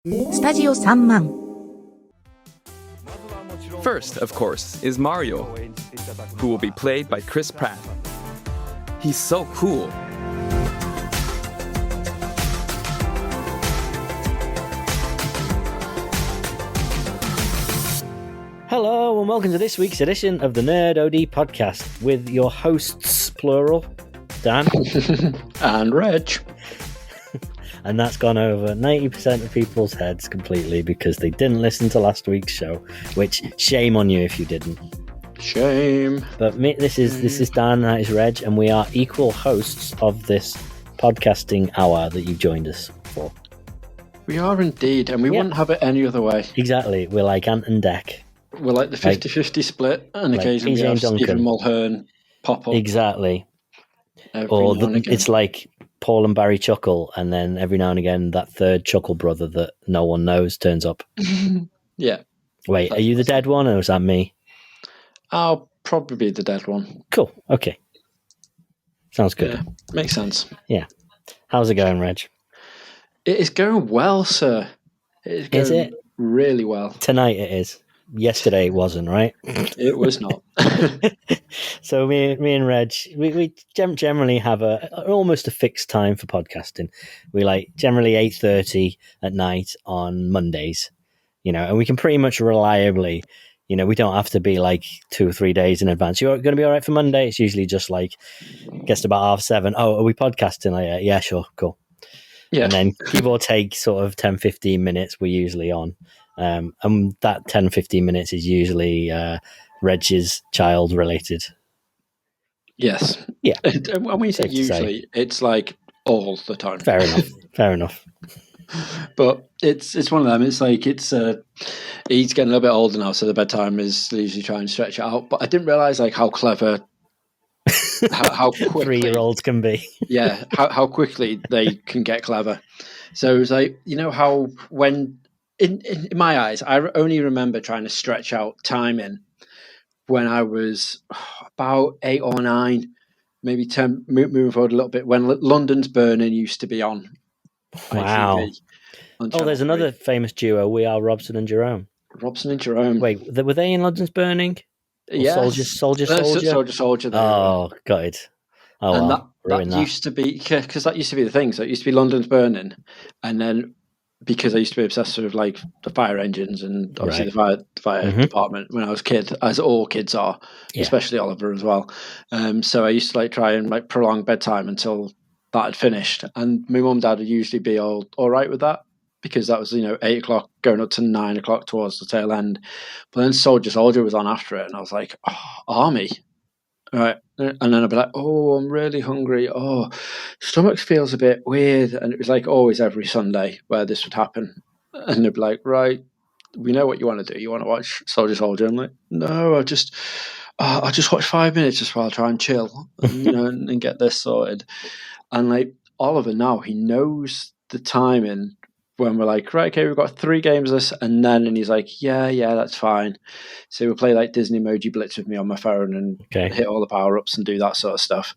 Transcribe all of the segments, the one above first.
スタジオ3万 First, of course, is Mario, who will be played by Chris Pratt. He's so cool. Hello and welcome to this week's edition of the Nerd OD podcast with your hosts, plural, Dan and Reg. And that's gone over 90% of people's heads completely because they didn't listen to last week's show, which shame on you if you didn't. Shame. But this is Dan and that is Reg, and we are equal hosts of this podcasting hour that you've joined us for. We are indeed, and we wouldn't have it any other way. Exactly. We're like Ant and Dec. We're like the 50-50 split, and like occasionally we have Stephen Mulhern pop up. Exactly. It's like Paul and Barry Chuckle, and then every now and again that third Chuckle brother that no one knows turns up. Yeah. Wait, are you the dead one, or is that me? I'll probably be the dead one. Cool. Okay. Sounds good. Yeah, makes sense. Yeah. How's it going, Reg? It is going well, sir. Is it? Really well. Tonight it is. Yesterday it wasn't, right? It was not. So me and Reg, we generally have almost a fixed time for podcasting. We like generally 8:30 at night on Mondays, and we can pretty much reliably, we don't have to be like 2 or 3 days in advance. You're going to be all right for Monday? It's usually just like, gets to about 7:30. Oh, are we podcasting? Like, yeah, sure, cool. Yeah. And then give or take sort of 10-15 minutes we're usually on. And that 10-15 minutes is usually Reg's child related. Yes. Yeah. And when we say usually, it's like all the time. Fair enough. But it's one of them. It's like he's getting a little bit older now, so the bedtime is usually trying to stretch it out. But I didn't realize like how clever, how quickly 3-year-olds can be. Yeah, how quickly they can get clever. So it was like, how when in my eyes, I only remember trying to stretch out timing when I was about 8 or 9, maybe 10, moving forward a little bit, when London's Burning used to be on. Wow. ITV, on there's another famous duo. We are Robson and Jerome. Robson and Jerome. Wait, were they in London's Burning? Yeah. Soldier. Oh, got it. Oh, and well, that used to be, because that used to be the thing. So it used to be London's Burning, and then because I used to be obsessed with like the fire engines and obviously the fire department when I was a kid, as all kids are, especially Oliver as well. So I used to like try and like prolong bedtime until that had finished, and my mum and dad would usually be all right with that because that was 8 o'clock going up to 9 o'clock towards the tail end. But then Soldier was on after it, and I was like, Army. All right. And then I'd be like, I'm really hungry. Stomach feels a bit weird. And it was like always every Sunday where this would happen. And they'd be like, right, we know what you want to do. You want to watch Soldier. I'm like, no, I'll just watch 5 minutes just while I try and chill, and get this sorted. And like Oliver now, he knows the timing when we're like, right, okay, we've got 3 games of this, and he's like, yeah, that's fine. So he'll play like Disney Emoji Blitz with me on my phone and hit all the power-ups and do that sort of stuff.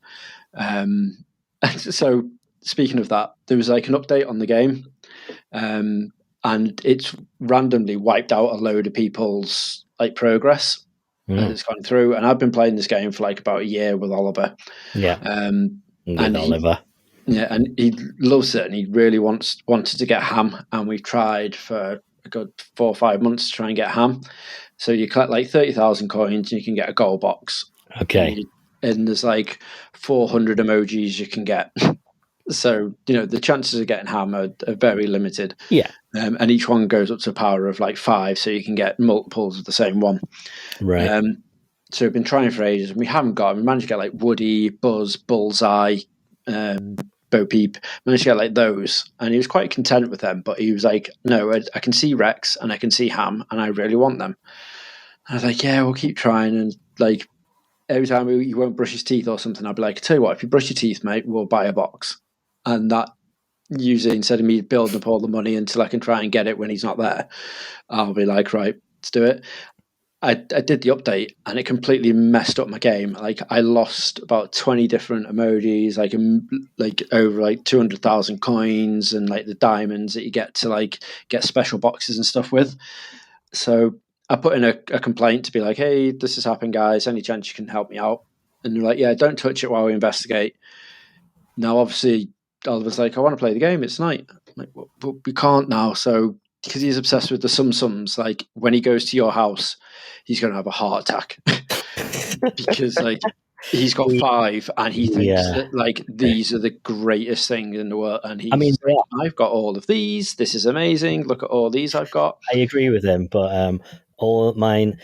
So speaking of that, there was like an update on the game, and it's randomly wiped out a load of people's like progress as it's gone through. And I've been playing this game for like about a year with Oliver. Yeah. And Oliver. Yeah, and he loves it, and he really wanted to get ham, and we've tried for a good 4 or 5 months to try and get ham. So you collect like 30,000 coins, and you can get a gold box. Okay. And there's like 400 emojis you can get. So, the chances of getting ham are very limited. Yeah. And each one goes up to a power of like 5, so you can get multiples of the same one. Right. So we've been trying for ages, and we haven't got. We managed to get like Woody, Buzz, Bullseye, Bo Peep, managed to get like those, and he was quite content with them, but he was like, no, I can see Rex and I can see Ham, and I really want them. And I was like, yeah, we'll keep trying. And like every time he won't brush his teeth or something, I'll be like, tell you what, if you brush your teeth, mate, we'll buy a box. And that usually, instead of me building up all the money until I can try and get it when he's not there, I'll be like, right, let's do it. I did the update and it completely messed up my game. Like I lost about 20 different emojis, like over like 200,000 coins and like the diamonds that you get to like get special boxes and stuff with. So I put in a complaint to be like, hey, this has happened, guys. Any chance you can help me out? And they're like, yeah, don't touch it while we investigate. Now, obviously, Oliver's like, I want to play the game. It's night. I'm like, well, we can't now. So because he's obsessed with the sums, like when he goes to your house, he's going to have a heart attack because like he's got 5 and he thinks that like these are the greatest things in the world. And he's I've got all of these. This is amazing. Look at all these I've got. I agree with him, but all mine,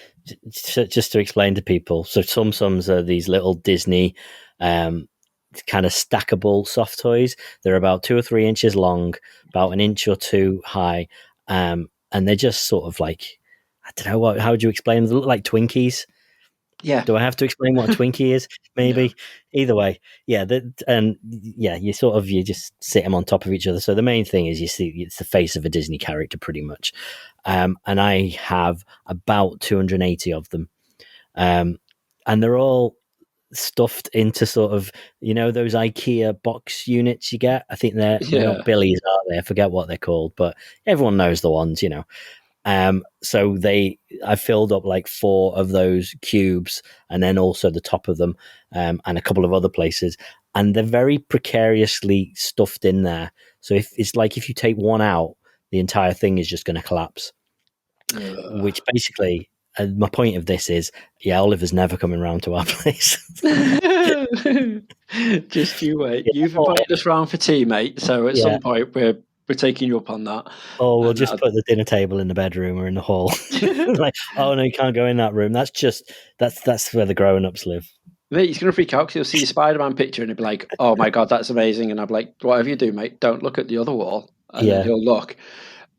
just to explain to people, so sums are these little Disney kind of stackable soft toys. They're about 2 or 3 inches long, about an inch or 2 high, and they're just sort of like, I don't know, how would you explain them? They look like Twinkies. Yeah. Do I have to explain what a Twinkie is? Maybe. No. Either way, yeah. You just sit them on top of each other. So the main thing is you see it's the face of a Disney character, pretty much. And I have about 280 of them, and they're all stuffed into sort of, those IKEA box units you get. I think they're not Billies, are they? I forget what they're called, but everyone knows the ones, So I filled up like 4 of those cubes, and then also the top of them, and a couple of other places, and they're very precariously stuffed in there. So if you take one out, the entire thing is just going to collapse. Which basically, my point of this is, Oliver's never coming round to our place. Just you wait. You've invited us round for tea, mate. So at some point we're taking you up on that. Or we'll just put the dinner table in the bedroom or in the hall. Like, oh no, you can't go in that room. That's where the grown-ups live. Mate, he's going to freak out because he'll see a Spider-Man picture and he'll be like, oh my God, that's amazing. And I'm like, whatever you do, mate, don't look at the other wall. And then he'll look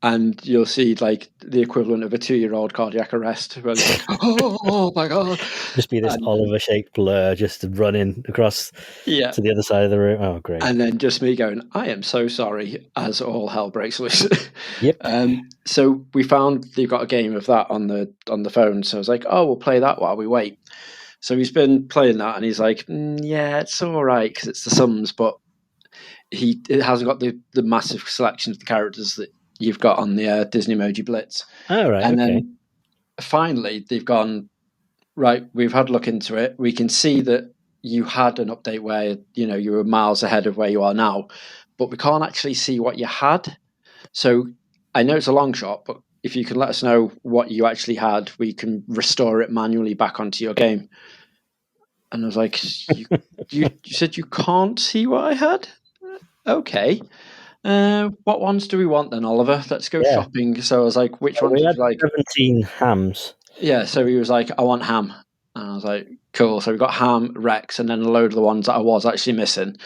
and you'll see like the equivalent of a 2-year-old cardiac arrest. Where it's like, oh my God. Just be this Oliver-shaped blur just running across to the other side of the room. Oh, great. And then just me going, I am so sorry, as all hell breaks loose. Yep. So we found they've got a game of that on the phone. So I was like, oh, we'll play that while we wait. So he's been playing that and he's like, yeah, it's all right because it's the sums, but it hasn't got the massive selection of the characters that you've got on the Disney Emoji Blitz. Oh, right. And then finally they've gone, right, we've had a look into it. We can see that you had an update where, you were miles ahead of where you are now, but we can't actually see what you had. So I know it's a long shot, but if you can let us know what you actually had, we can restore it manually back onto your game. And I was like, you said you can't see what I had? Okay. What ones do we want then, Oliver? Let's go shopping. So I was like, which ones would you like? 17 hams. Yeah, so he was like, I want ham. And I was like, cool. So we got ham, Rex, and then a load of the ones that I was actually missing.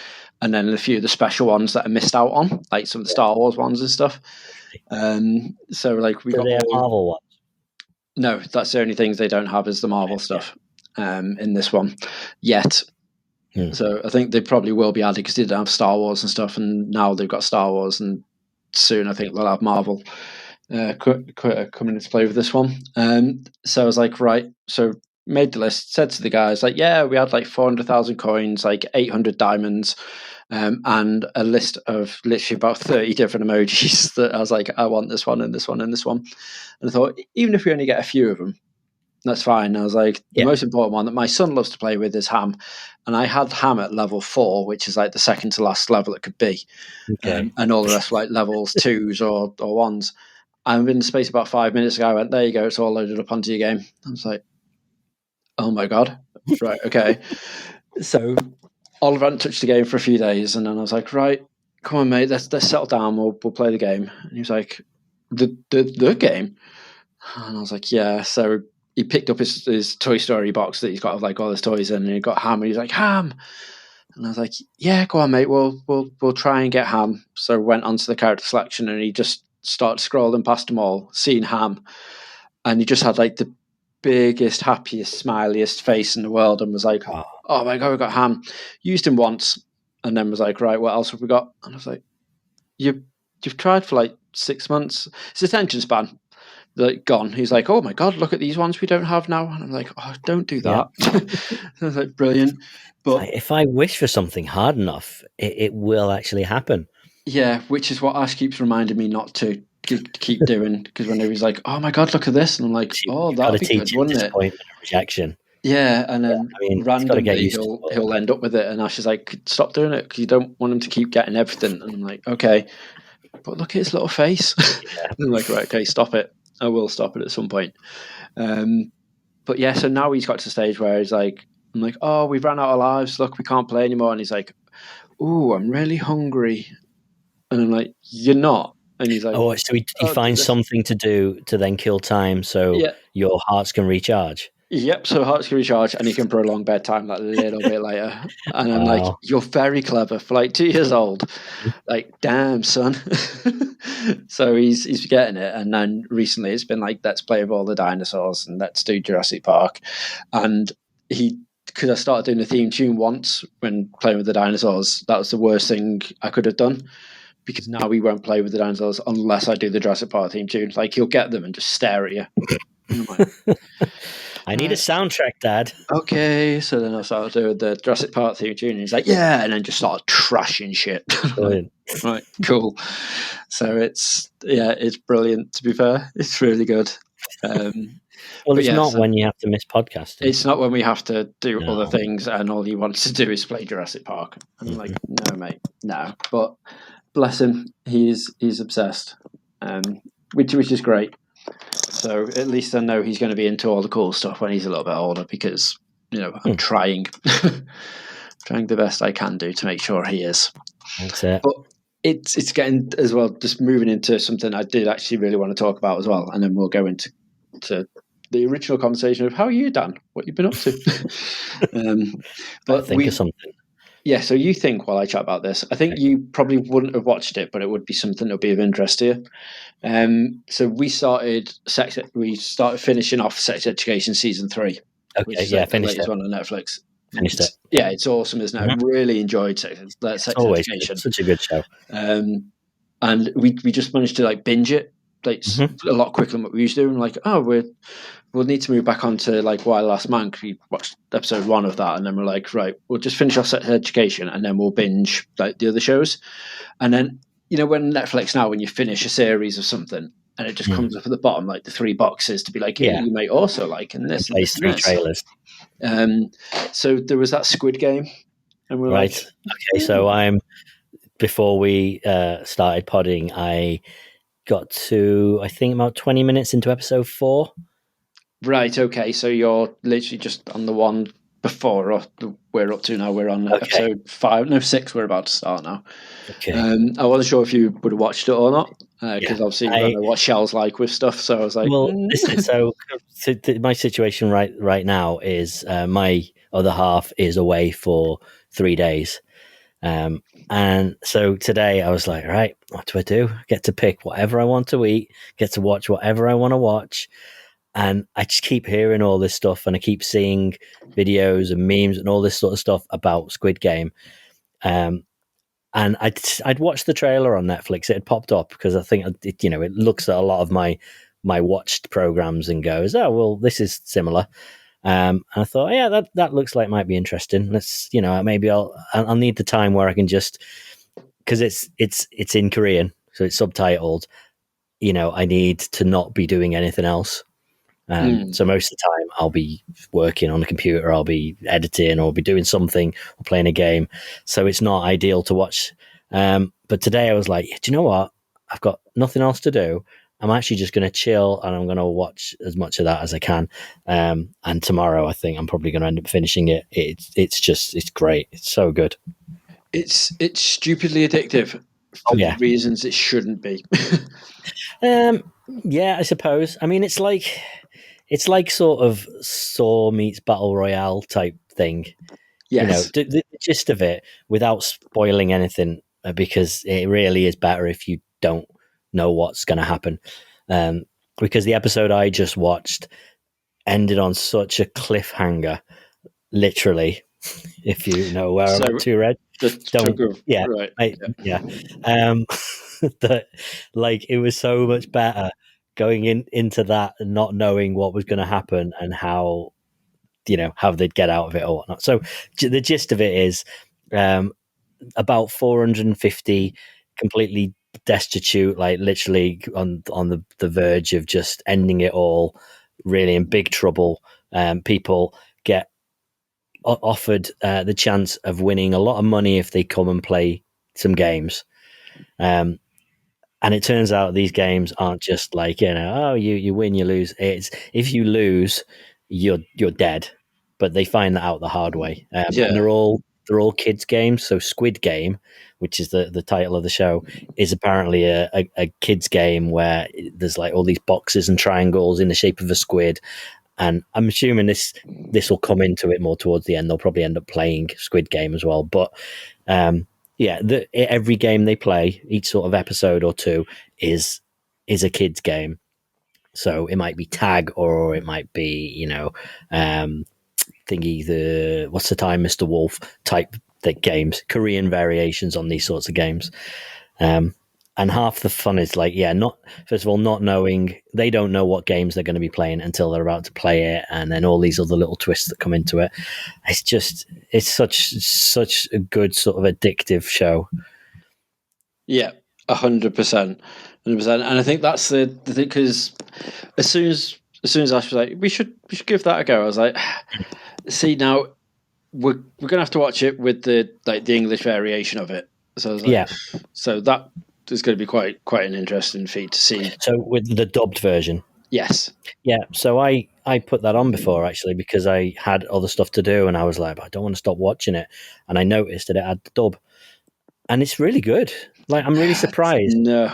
And then a few of the special ones that I missed out on, like some of the Star Wars ones and stuff. So like we got they have Marvel ones? No, that's the only things they don't have is the Marvel stuff in this one yet. So I think they probably will be added because they didn't have Star Wars and stuff, and now they've got Star Wars, and soon I think they'll have Marvel coming into play with this one. So I was like, right, so made the list, said to the guys, like, yeah, we had like 400,000 coins, like 800 diamonds, and a list of literally about 30 different emojis that I was like, I want this one and this one and this one. And I thought, even if we only get a few of them, that's fine. I was like, the most important one that my son loves to play with is ham. And I had ham at level 4, which is like the second to last level it could be. Okay. And all the rest were like levels 2s or 1s. And within the space of about 5 minutes ago, I went, there you go, it's all loaded up onto your game. I was like, oh my God. Right, okay. So Oliver hadn't touched the game for a few days. And then I was like, right, come on, mate, let's settle down. We'll play the game. And he was like, the game? And I was like, yeah. So he picked up his Toy Story box that he's got like all his toys in, and he got ham, and he's like, ham. And I was like, yeah, go on, mate. We'll try and get ham. So went onto the character selection, and he just started scrolling past them all, seeing ham, and he just had like the biggest, happiest, smiliest face in the world, and was like, oh my God, we got ham. Used him once, and then was like, right, what else have we got? And I was like, you've tried for like 6 months. It's attention span. like gone. He's like, oh my god, look at these ones we don't have now, and I'm like, oh, don't do that. I was like, brilliant. But if I wish for something hard enough, it will actually happen. yeah, which is what Ash keeps reminding me not to keep doing, because whenever he's like, oh my god, look at this, and I'm like, oh, that'd be good, wouldn't it? Disappointment and rejection. Yeah, and then randomly he'll end up with it, and Ash is like, stop doing it because you don't want him to keep getting everything. And I'm like, okay, but look at his little face. And I'm like, right, okay, stop it. I will stop it at some point. But yeah, so now he's got to the stage where he's like, I'm like, oh, we've run out of lives. Look, we can't play anymore. And he's like, oh, I'm really hungry. And I'm like, you're not. And he's like, oh, so he finds something to do to then kill time so your hearts can recharge. Yep, so hearts can recharge and he can prolong bedtime like a little bit later. And I'm like, you're very clever for like 2 years old. Like, damn, son. So he's getting it. And then recently it's been like, let's play with all the dinosaurs and let's do Jurassic Park. And because I started doing the theme tune once when playing with the dinosaurs, that was the worst thing I could have done. Because now we won't play with the dinosaurs unless I do the Jurassic Park theme tune. Like, he'll get them and just stare at you. I need a soundtrack, Dad. Okay, so then I started doing the Jurassic Park theme tune, and he's like, yeah, and then just started trashing shit. Like, right, cool. So it's brilliant, to be fair. It's really good. Well, it's not when you have to miss podcasting. It's not when we have to do other things, and all he wants to do is play Jurassic Park. And I'm like, no, mate, no. But bless him, he's obsessed, which is great. So at least I know he's going to be into all the cool stuff when he's a little bit older, because I'm trying the best I can do to make sure he is. That's it. But it's getting as well, just moving into something I did actually really want to talk about as well, and then we'll go into the original conversation of how are you, Dan? What you've been up to? But think of something. Yeah, so you think while I chat about this, I think you probably wouldn't have watched it, but it would be something that would be of interest to you. So we started finishing off Sex Education season 3. Okay, yeah, finished it. One on Netflix. Finished it. Yeah, it's awesome, isn't it? I really enjoyed Sex Education. Such a good show. And we just managed to like binge it like a lot quicker than what we used to do. And like, we'll need to move back onto like Why Last Man, because we watched episode 1 of that, and then we're like, right, we'll just finish off Sex Education and then we'll binge like the other shows. And then when Netflix now, when you finish a series of something and it just comes up at the bottom like the 3 boxes to be like, you may also like in this. Plays 3 trailers. So there was that Squid Game, and we're right. Like, okay, so before we started podding, I got to, I think, about 20 minutes into episode 4. Right, okay, so you're literally just on the one before, or we're up to now. We're on episode 6 we're about to start now. Okay. I wasn't sure if you would have watched it or not, because obviously you don't know what Shell's like with stuff, so I was like... Well, listen, so my situation right now is my other half is away for 3 days. And so today I was like, right, what do I do? I get to pick whatever I want to eat, get to watch whatever I want to watch. And I just keep hearing all this stuff, and I keep seeing videos and memes and all this sort of stuff about Squid Game. And I'd watched the trailer on Netflix. It had popped up because I think it looks at a lot of my watched programs and goes, oh well, this is similar. And I thought, yeah, that looks like it might be interesting. Let's maybe I'll need the time where I can just, because it's in Korean, so it's subtitled. I need to not be doing anything else. So most of the time I'll be working on the computer, I'll be editing, or I'll be doing something, or playing a game. So it's not ideal to watch. But today I was like, do you know what? I've got nothing else to do. I'm actually just going to chill, and I'm going to watch as much of that as I can. And tomorrow I think I'm probably going to end up finishing it. It's great. It's so good. It's stupidly addictive for reasons it shouldn't be. Yeah, I suppose. I mean, it's like sort of Saw meets Battle Royale type thing. Yes. The gist of it, without spoiling anything, because it really is better if you don't know what's going to happen. Because the episode I just watched ended on such a cliffhanger, literally. If you know where I'm up to, Red. That like it was so much better going into that and not knowing what was going to happen and how they'd get out of it or whatnot. So the gist of it is about 450 completely destitute, like literally on the verge of just ending it all, really in big trouble. People get offered the chance of winning a lot of money if they come and play some games. And it turns out these games aren't just like, you win, you lose. It's if you lose, you're dead. But they find that out the hard way. And they're all kids games. So Squid Game, which is the title of the show, is apparently a kids game where there's like all these boxes and triangles in the shape of a squid. And I'm assuming this will come into it more towards the end. They'll probably end up playing Squid Game as well. But every game they play, each sort of episode or two, is a kid's game. So it might be tag, or it might be what's the time, Mr. Wolf type games, Korean variations on these sorts of games. And half the fun is like, not knowing, they don't know what games they're going to be playing until they're about to play it, and then all these other little twists that come into it. It's such a good sort of addictive show. Yeah, 100%. And I think that's the thing, because as soon as Ash was like, we should give that a go, I was like, see, now we're gonna have to watch it with the English variation of it. So I was like, so that is going to be quite an interesting feat to see. So with the dubbed version, yes, yeah. So I put that on before, actually, because I had other stuff to do, and I was like, I don't want to stop watching it, and I noticed that it had the dub, and it's really good. Like, I'm really surprised. No,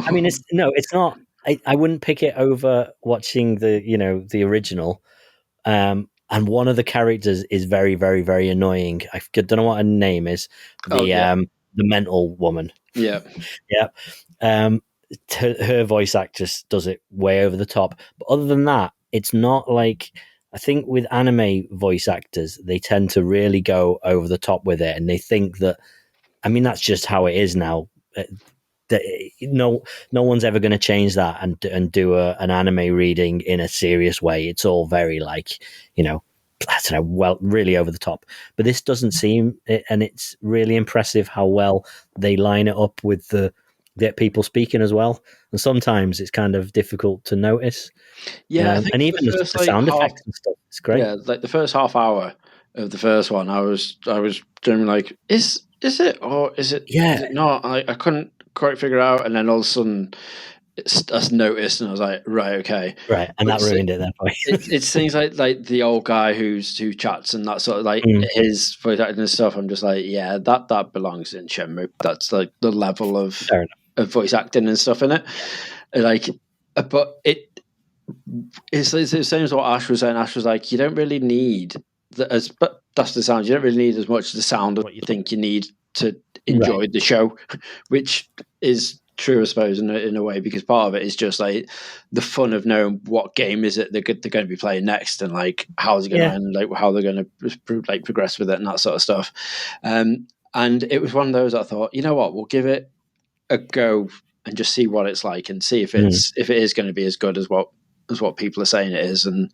I mean, it's not. I wouldn't pick it over watching the original. And one of the characters is very, very, very annoying. I don't know what her name is. The mental woman. Yeah. Yeah. Her voice actress does it way over the top. But other than that, it's not like, I think with anime voice actors, they tend to really go over the top with it. And they think that, I mean, that's just how it is now. No one's ever going to change that and do an anime reading in a serious way. It's all very like, I don't know, well, really over the top. But this doesn't seem, and it's really impressive how well they line it up with the people speaking as well. And sometimes it's kind of difficult to notice. Yeah, and even the sound effects and stuff, it's great. Yeah, like the first half hour of the first one, I was generally like, is it or is it? Yeah, is it not? I couldn't quite figure out, and then all of a sudden, I noticed, and I was like, right, okay, right, and that ruined it. That point. It's things like the old guy who chats and that sort of like his voice acting and stuff. I'm just like, yeah, that belongs in Shenmue. That's like the level of voice acting and stuff in it. Like, but it's the same as what Ash was saying. Ash was like, you don't really need but that's the sound. You don't really need as much of the sound of what you think you need to enjoy the show, which is true, I suppose, in a way, because part of it is just like the fun of knowing what game is it they're going to be playing next, and like how's it going to end, like how they're going to like progress with it and that sort of stuff. And it was one of those I thought, you know what, we'll give it a go and just see what it's like, and see if it is going to be as good as what people are saying it is and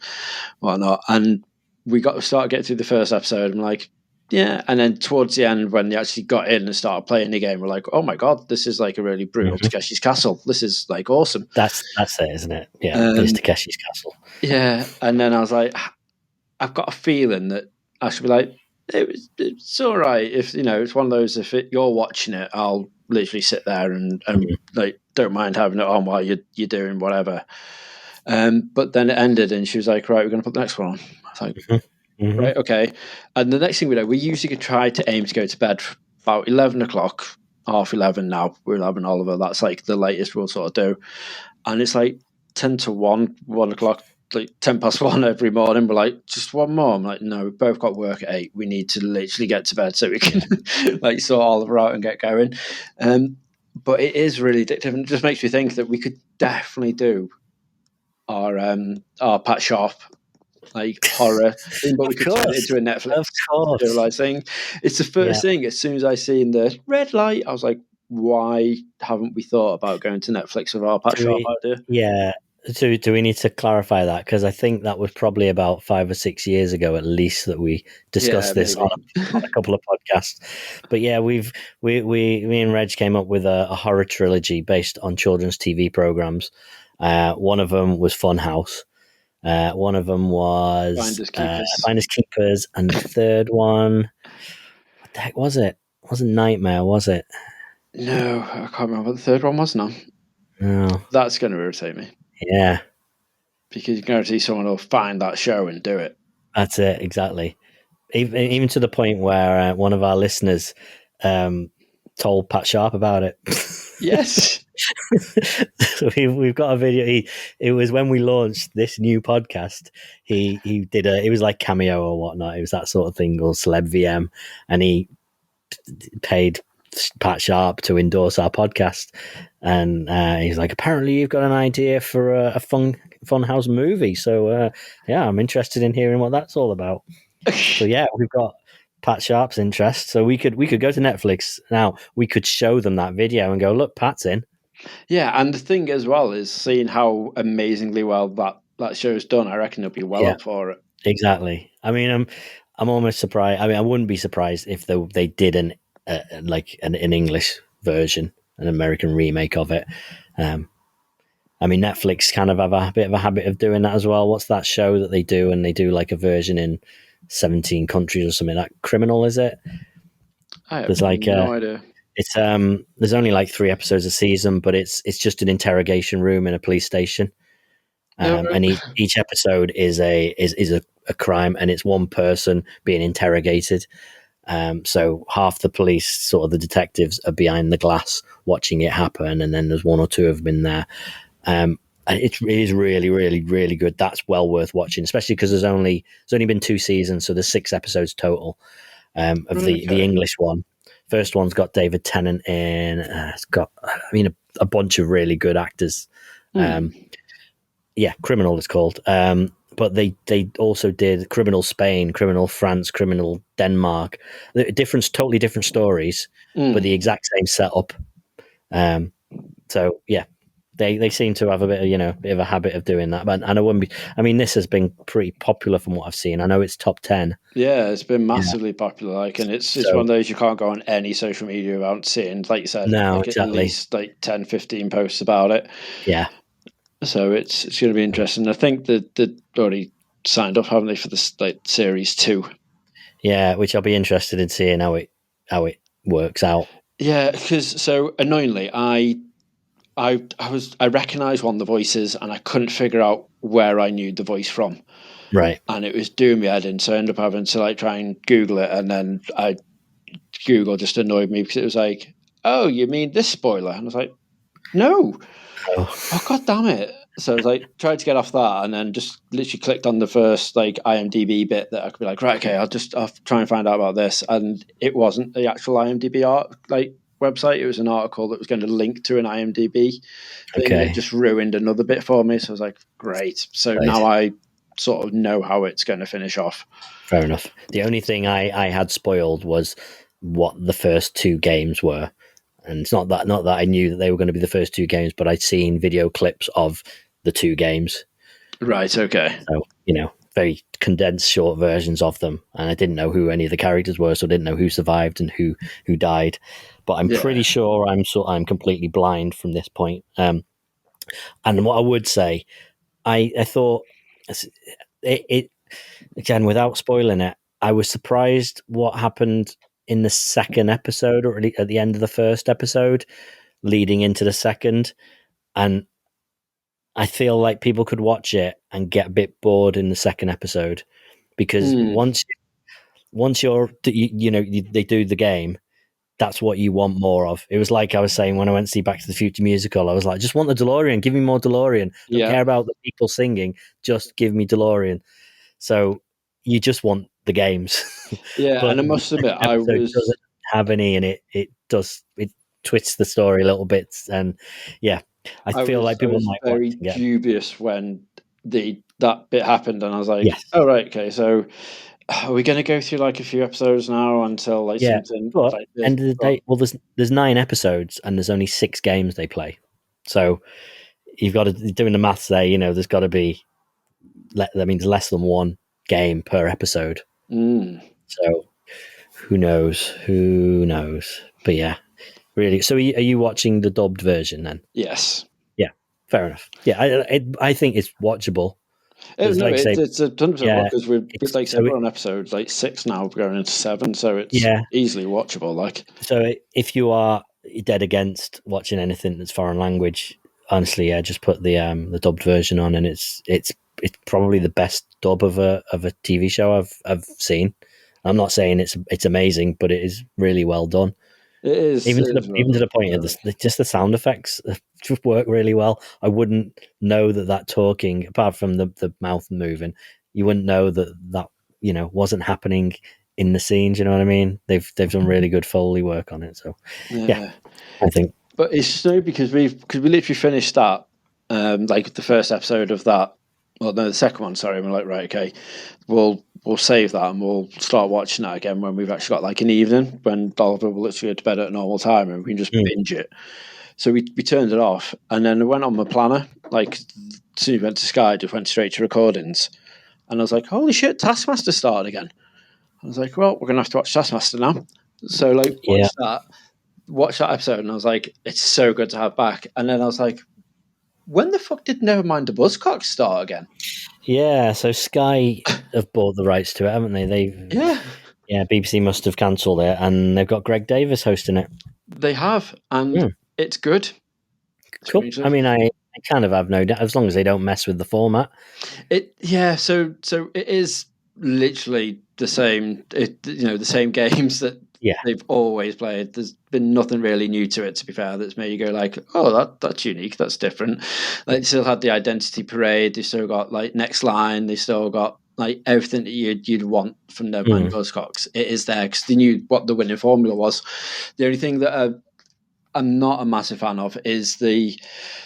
whatnot. And we got to start getting through the first episode. I'm like, yeah. And then towards the end, when they actually got in and started playing the game, we're like, oh my God, this is like a really brutal Takeshi's Castle. This is like awesome. That's it, isn't it? Yeah, it's Takeshi's Castle. Yeah. And then I was like, I've got a feeling that I should be like, it's all right. If, it's one of those, if you're watching it, I'll literally sit there and like, don't mind having it on while you're doing whatever. But then it ended and she was like, right, we're going to put the next one on. I was like, right, okay. And the next thing we know, we usually try to aim to go to bed about 11 o'clock, half 11 now. We're 11, Oliver. That's like the latest we'll sort of do. And it's like 10 to 1 o'clock, like 10 past 1 every morning. We're like, just one more. I'm like, no, we've both got work at 8. We need to literally get to bed so we can like sort Oliver out and get going. But it is really addictive, and it just makes me think that we could definitely do our Pat Sharp like horror thing, but we could turn it into a Netflix serialized thing. It's the first thing. As soon as I seen the red light, I was like, why haven't we thought about going to Netflix with our Pat Sharp idea? Yeah, Do we need to clarify that? Because I think that was probably about 5 or 6 years ago, at least, that we discussed this on a couple of podcasts. But yeah, me and Reg came up with a horror trilogy based on children's TV programs. One of them was Funhouse. One of them was Finders Keepers, and the third one, what the heck was it? It wasn't Nightmare, was it? No, I can't remember what the third one was now. No. That's going to irritate me. Yeah. Because you can guarantee someone will find that show and do it. That's it, exactly. Even to the point where one of our listeners told Pat Sharp about it. Yes. So we've got a video. It was when we launched this new podcast. He did it was like Cameo or whatnot. It was that sort of thing, or Celeb VM, and he paid Pat Sharp to endorse our podcast. And he's like, apparently you've got an idea for a Funhouse movie. So yeah, I'm interested in hearing what that's all about. So yeah, we've got Pat Sharp's interest. So we could go to Netflix now. We could show them that video and go, look, Pat's in. Yeah, and the thing as well is seeing how amazingly well that show's done. I reckon it'll be well up for it. Exactly. I mean, I'm almost surprised. I mean, I wouldn't be surprised if they did an English version, an American remake of it. I mean, Netflix kind of have a bit of a habit of doing that as well. What's that show that they do? And they do like a version in 17 countries or something. That Criminal, is it? There's like no idea. It's there's only like 3 episodes a season, but it's just an interrogation room in a police station. And each episode is a crime, and it's one person being interrogated. So half the police, sort of the detectives, are behind the glass watching it happen, and then there's 1 or 2 of them in there. And it is really, really, really good. That's well worth watching, especially because there's only been 2 seasons, so there's 6 episodes total of the English one. First one's got David Tennant in. It's got, a bunch of really good actors. Yeah, Criminal is called. But they also did Criminal Spain, Criminal France, Criminal Denmark. Totally different stories, but the exact same setup. So yeah, they seem to have a bit of a habit of doing that. But and I wouldn't be. I mean, this has been pretty popular from what I've seen. I know it's top 10. Yeah, it's been massively popular. And it's one of those you can't go on any social media without seeing, like you said, exactly. At least 10, 15 posts about it. Yeah. So it's going to be interesting. I think that they've already signed up, haven't they, for this series 2? Yeah, which I'll be interested in seeing how it works out. Yeah, because so annoyingly, I recognised one of the voices, and I couldn't figure out where I knew the voice from. Right. And it was doing me head in, so I ended up having to try and Google it, and then Google just annoyed me because it was like, oh, you mean this spoiler? And I was like, no. Oh god damn it. So I was tried to get off that, and then just literally clicked on the first IMDb bit that I could be like, right, okay, I'll try and find out about this. And it wasn't the actual IMDb website. It was an article that was going to link to an IMDb thing. Okay. It just ruined another bit for me. So I was like, great. So now I sort of know how it's going to finish off. Fair enough. The only thing I had spoiled was what the first 2 games were. And it's not that I knew that they were going to be the first 2 games, but I'd seen video clips of the 2 games. Right, okay. So, very condensed short versions of them. And I didn't know who any of the characters were, so I didn't know who survived and who died. But I'm pretty sure I'm completely blind from this point. And what I would say, I thought it again, without spoiling it, I was surprised what happened in the second episode, or at the end of the first episode, leading into the second. And I feel like people could watch it and get a bit bored in the second episode, because once they do the game, that's what you want more of. It was like I was saying when I went to see Back to the Future musical, I was like, just want the DeLorean, give me more DeLorean. Don't care about the people singing, just give me DeLorean. So you just want the games. Yeah, and I must admit, doesn't have any, and it twists the story a little bit, and I feel like people might very dubious when that bit happened, and I was like, oh right, okay, so are we going to go through a few episodes now until something? But end of the day, well, there's 9 episodes and there's only 6 games they play, so you've got to doing the maths there. There's got to be that means less than one game per episode. So who knows? But yeah, really. So are you watching the dubbed version then? Yes. Yeah, fair enough. Yeah, I think it's watchable. It's like say, it's a 100% because we're like so we're on episode 6 now, we're going into 7, so it's easily watchable. Like, so if you are dead against watching anything that's foreign language, honestly, just put the dubbed version on, and it's probably the best dub of a TV show I've seen. I'm not saying it's amazing, but it is really well done. it is Even to the point of just the sound effects just work really well. I wouldn't know that talking, apart from the mouth moving, you wouldn't know that wasn't happening in the scenes. You know what I mean? They've done really good Foley work on it. So yeah, I think. But it's so because we literally finished that, like the first episode of that. Well, no, the second one. Sorry, and we're like, right, okay, we'll save that and we'll start watching that again when we've actually got like an evening when Oliver will literally go to bed at a normal time and we can just binge it. So we turned it off, and then I went on my planner. Like, as soon as we went to Sky, just went straight to recordings, and I was like, holy shit, Taskmaster started again. I was like, well, we're gonna have to watch Taskmaster now. So like, watch that episode, and I was like, it's so good to have back. And then I was like, when the fuck did Nevermind the Buzzcocks start again? Yeah, so Sky have bought the rights to it, haven't they? BBC must have cancelled it, and they've got Greg Davis hosting it. They have, and it's good. Cool. I mean, I kind of have no doubt, as long as they don't mess with the format. So it is literally the same. The same games that they've always played. There's been nothing really new to it, to be fair, that's made you go like, oh, that's unique, that's different. Like, they still had the identity parade, they still got like Next Line, they still got like everything that you'd want from Nevermind Buzzcocks. It is there because they knew what the winning formula was. The only thing that I'm not a massive fan of is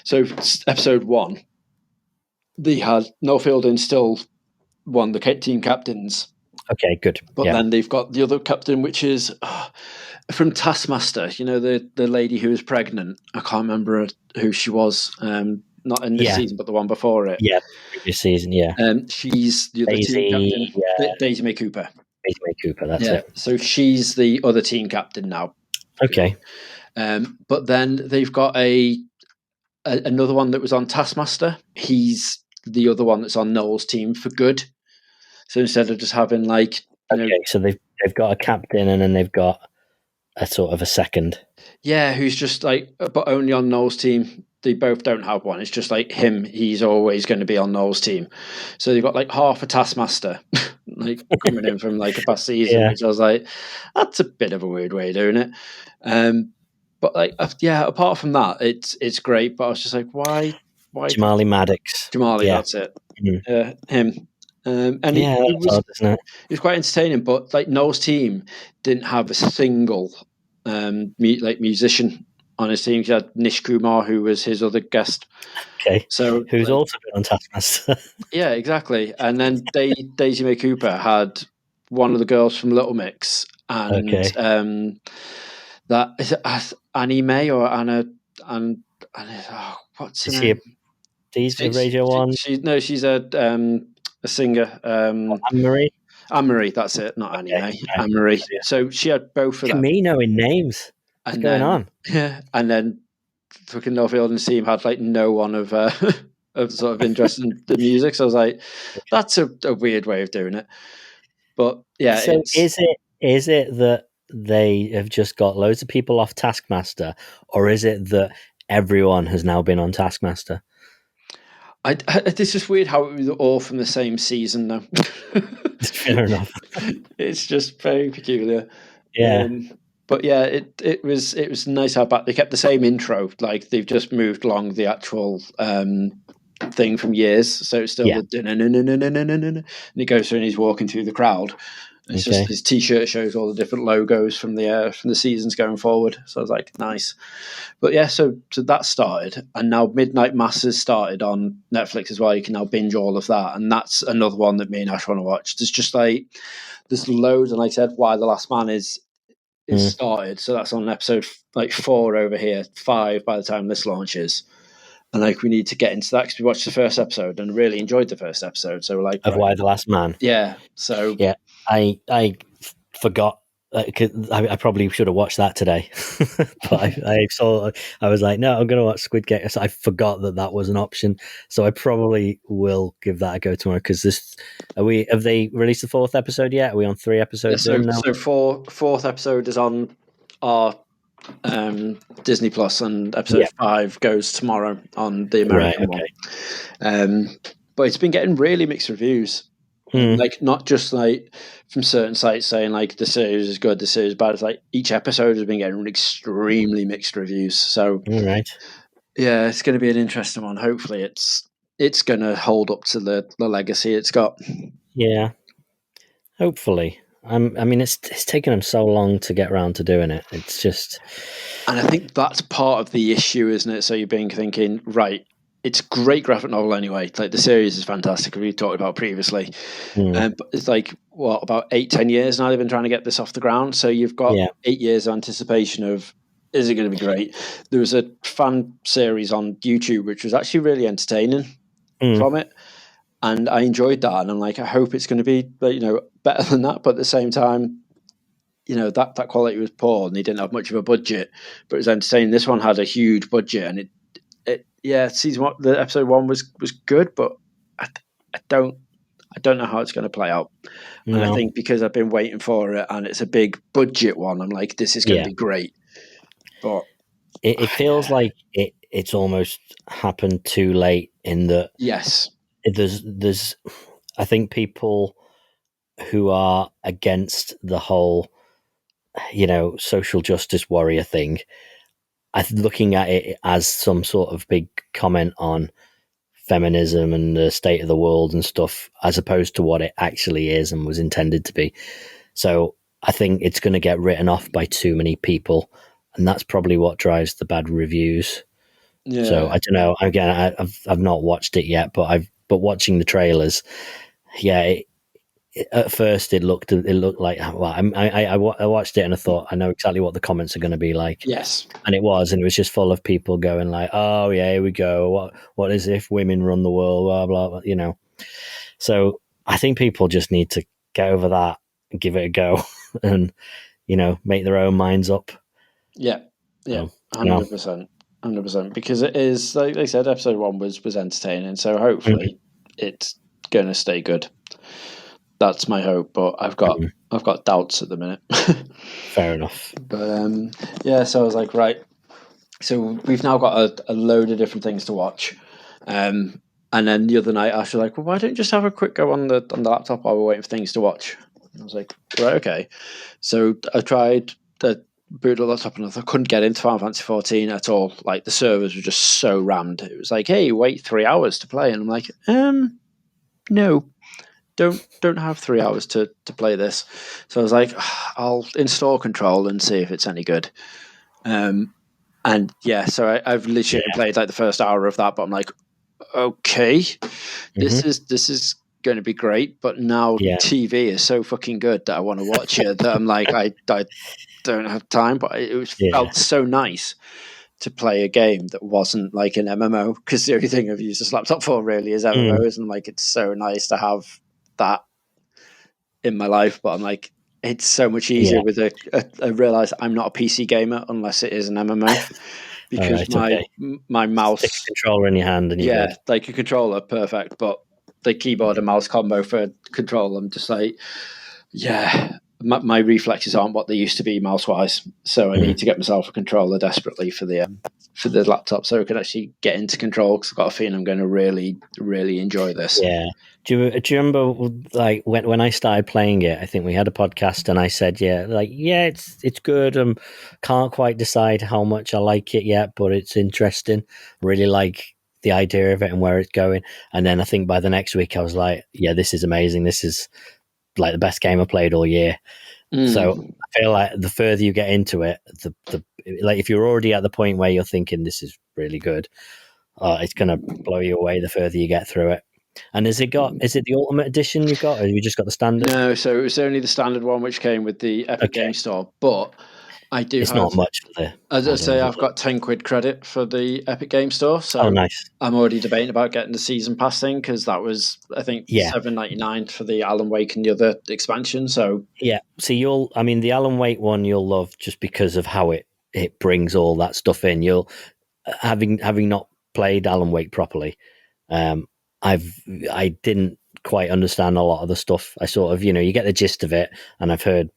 episode 1. They had Noel Fielding still one the team captains. Okay, good. But then they've got the other captain, which is from Taskmaster. You know, the lady who was pregnant. I can't remember who she was. Not in this season, but the one before it. Yeah, previous season. Yeah. She's the other team captain. Daisy May Cooper. Daisy May Cooper. That's it. So she's the other team captain now. Okay. But then they've got another one that was on Taskmaster. He's the other one that's on Noel's team for good. So instead of just having like, so they've got a captain and then they've got a sort of a second. Yeah, who's just like, but only on Noel's team. They both don't have one. It's just like him. He's always going to be on Noel's team. So they've got like half a Taskmaster, like coming in from like a past season. Which I was like, that's a bit of a weird way of doing it. But like, apart from that, it's great. But I was just like, why? Jamali Maddox. That's it. Him. And it was, odd, isn't it? It was quite entertaining, but like Noel's team didn't have a single musician on his team. He had Nish Kumar, who was his other guest. Okay, so who's also been on Taskmaster. Yeah, exactly. And then Daisy May Cooper had one of the girls from Little Mix, and that is it Annie May or Anna and what's her name? DJ Radio One. She's a singer. Anne-Marie. Anne-Marie, that's it, not Annie May. Anne-Marie. So she had both of them. Me knowing names. What's going on? Yeah, and then fucking Noel Fielding's team had like no one of sort of interest in the music. So I was like, that's a weird way of doing it. But yeah. So is it that they have just got loads of people off Taskmaster, or is it that everyone has now been on Taskmaster? It's just weird how it was all from the same season though. Fair enough. It's just very peculiar. Yeah. But yeah, it was nice how back they kept the same intro. Like they've just moved along the actual thing from years, so it's still the and he goes through and he's walking through the crowd. It's just his T-shirt shows all the different logos from the seasons going forward. So I was like, nice. But yeah, so that started, and now Midnight Mass has started on Netflix as well. You can now binge all of that, and that's another one that me and Ash want to watch. There's loads, and like I said, Why the Last Man is started. So that's on episode 4 over here, 5 by the time this launches. and like we need to get into that because we watched the first episode and really enjoyed the first episode. So we're like, Of Why the Last Man. yeah. So yeah, I forgot. I probably should have watched that today, but I was like, no, I'm going to watch Squid Game. So I forgot that was an option. So I probably will give that a go tomorrow. Because have they released the 4th episode yet? Are we on 3 episodes in now? So fourth episode is on our Disney Plus, and episode 5 goes tomorrow on the American one. But it's been getting really mixed reviews. Like not just like from certain sites saying like the series is good, the series is bad. It's like each episode has been getting extremely mixed reviews. So yeah, it's going to be an interesting one. Hopefully, it's going to hold up to the legacy it's got. Yeah, hopefully. I mean, it's taken them so long to get around to doing it. It's just, and I think that's part of the issue, isn't it? So you're thinking, right? It's a great graphic novel anyway. Like the series is fantastic. We talked about previously, but it's like about 8-10 years now they've been trying to get this off the ground. So you've got 8 years of anticipation of, is it going to be great? There was a fan series on YouTube which was actually really entertaining from it, and I enjoyed that. And I'm like, I hope it's going to be better than that. But at the same time, that quality was poor, and they didn't have much of a budget, but it was entertaining. This one had a huge budget, and season 1, the episode 1 was good, but I don't know how it's going to play out. No. And I think because I've been waiting for it, and it's a big budget one, I'm like, this is going to be great. But it feels like it's almost happened too late. In that, yes, there's I think people who are against the whole social justice warrior thing, looking at it as some sort of big comment on feminism and the state of the world and stuff, as opposed to what it actually is and was intended to be. So I think it's going to get written off by too many people, and that's probably what drives the bad reviews. Yeah. So I don't know. Again, I've not watched it yet, but watching the trailers, at first it looked like, well, I watched it and I thought, I know exactly what the comments are going to be like. Yes. And it was just full of people going like, oh yeah, here we go. What is if women run the world? Blah, blah, So I think people just need to get over that and give it a go and, make their own minds up. Yeah. Yeah. 100%. 100%. Because it is, like they said, episode 1 was entertaining. So hopefully it's going to stay good. That's my hope, but I've got doubts at the minute. Fair enough. But so I was like, right. So we've now got a load of different things to watch. And then the other night, Ash was like, well, why don't you just have a quick go on the laptop while we're waiting for things to watch? And I was like, right, okay. So I tried the boot laptop and I couldn't get into Final Fantasy 14 at all. Like the servers were just so rammed. It was like, hey, wait 3 hours to play. And I'm like, no. Don't have 3 hours to play this. So I was like, I'll install Control and see if it's any good. So I've literally played like the first hour of that, but I'm like, okay, this is going to be great. But now TV is so fucking good that I want to watch it. That I'm like, I don't have time. But it felt so nice to play a game that wasn't like an MMO, because the only thing I've used this laptop for really is MMOs, and like it's so nice to have that in my life. But I'm like, it's so much easier with I realize I'm not a PC gamer unless it is an MMO, because my mouse, stick a controller in your hand and you're good. Like a controller, perfect, but the keyboard and mouse combo for Control, I'm just like, my reflexes aren't what they used to be mouse wise, so I need to get myself a controller desperately for the laptop so I can actually get into Control, because I've got a feeling I'm going to really, really enjoy this. Yeah. Do you remember like when I started playing it? I think we had a podcast and I said, it's good. Can't quite decide how much I like it yet, but it's interesting. Really like the idea of it and where it's going. And then I think by the next week I was like, this is amazing. This is like the best game I played all year. So I feel like the further you get into it, the like if you're already at the point where you're thinking this is really good, it's going to blow you away the further you get through it. And is it the Ultimate Edition you've got, or have you just got the standard? No, so it was only the standard one which came with the Epic Game Store. But I do. It's not much for the. As I say, I've got £10 credit for the Epic Game Store, so nice. I'm already debating about getting the season pass thing because that was, I think, $7.99 for the Alan Wake and the other expansion. So yeah, so the Alan Wake one you'll love just because of how it brings all that stuff in. You'll having not played Alan Wake properly. I didn't quite understand a lot of the stuff. I sort of, you get the gist of it, and I've heard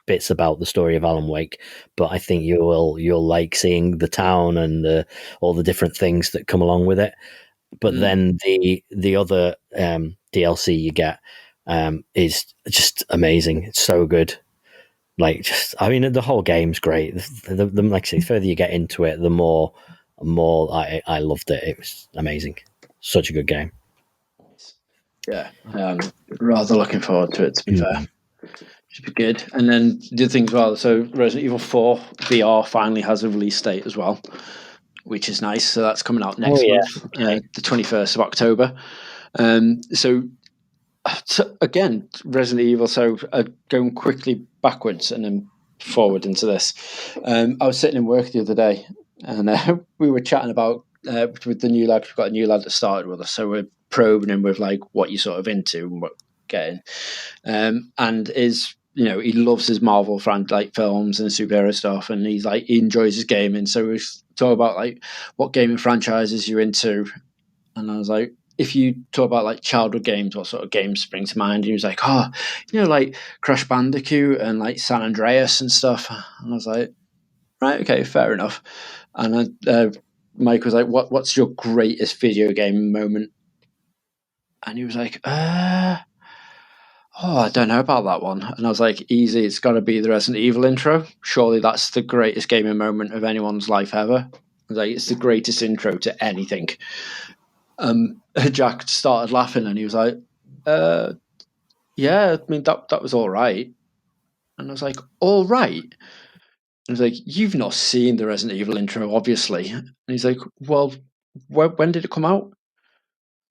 bits about the story of Alan Wake, but I think you'll like seeing the town and all the different things that come along with it. But then the other DLC you get is just amazing. It's so good. Like, the whole game's great. The like I say, the further you get into it, the more I loved it. It was amazing. Such a good game. Yeah, rather looking forward to it, to be fair. Should be good. And then the other thing as well, so Resident Evil 4 VR finally has a release date as well, which is nice. So that's coming out next month, the 21st of October. So again, Resident Evil, so going quickly backwards and then forward into this. I was sitting in work the other day, and we were chatting about, with the new lad, we've got a new lad that started with us, so we're probing him with like what you're sort of into and what getting, and he loves his Marvel films and superhero stuff, and he enjoys his gaming. So we talk about like what gaming franchises you're into, and I was like, if you talk about like childhood games, what sort of games spring to mind? And he was like, like Crash Bandicoot and like San Andreas and stuff. And I was like, right, okay, fair enough. And Mike was like, what's your greatest video game moment? And he was like, I don't know about that one. And I was like, easy, it's got to be the Resident Evil intro. Surely that's the greatest gaming moment of anyone's life ever. I was like, it's the greatest intro to anything. Jack started laughing and he was like, yeah, I mean, that was all right. And I was like, all right? And I was like, you've not seen the Resident Evil intro, obviously. And he's like, well, when did it come out?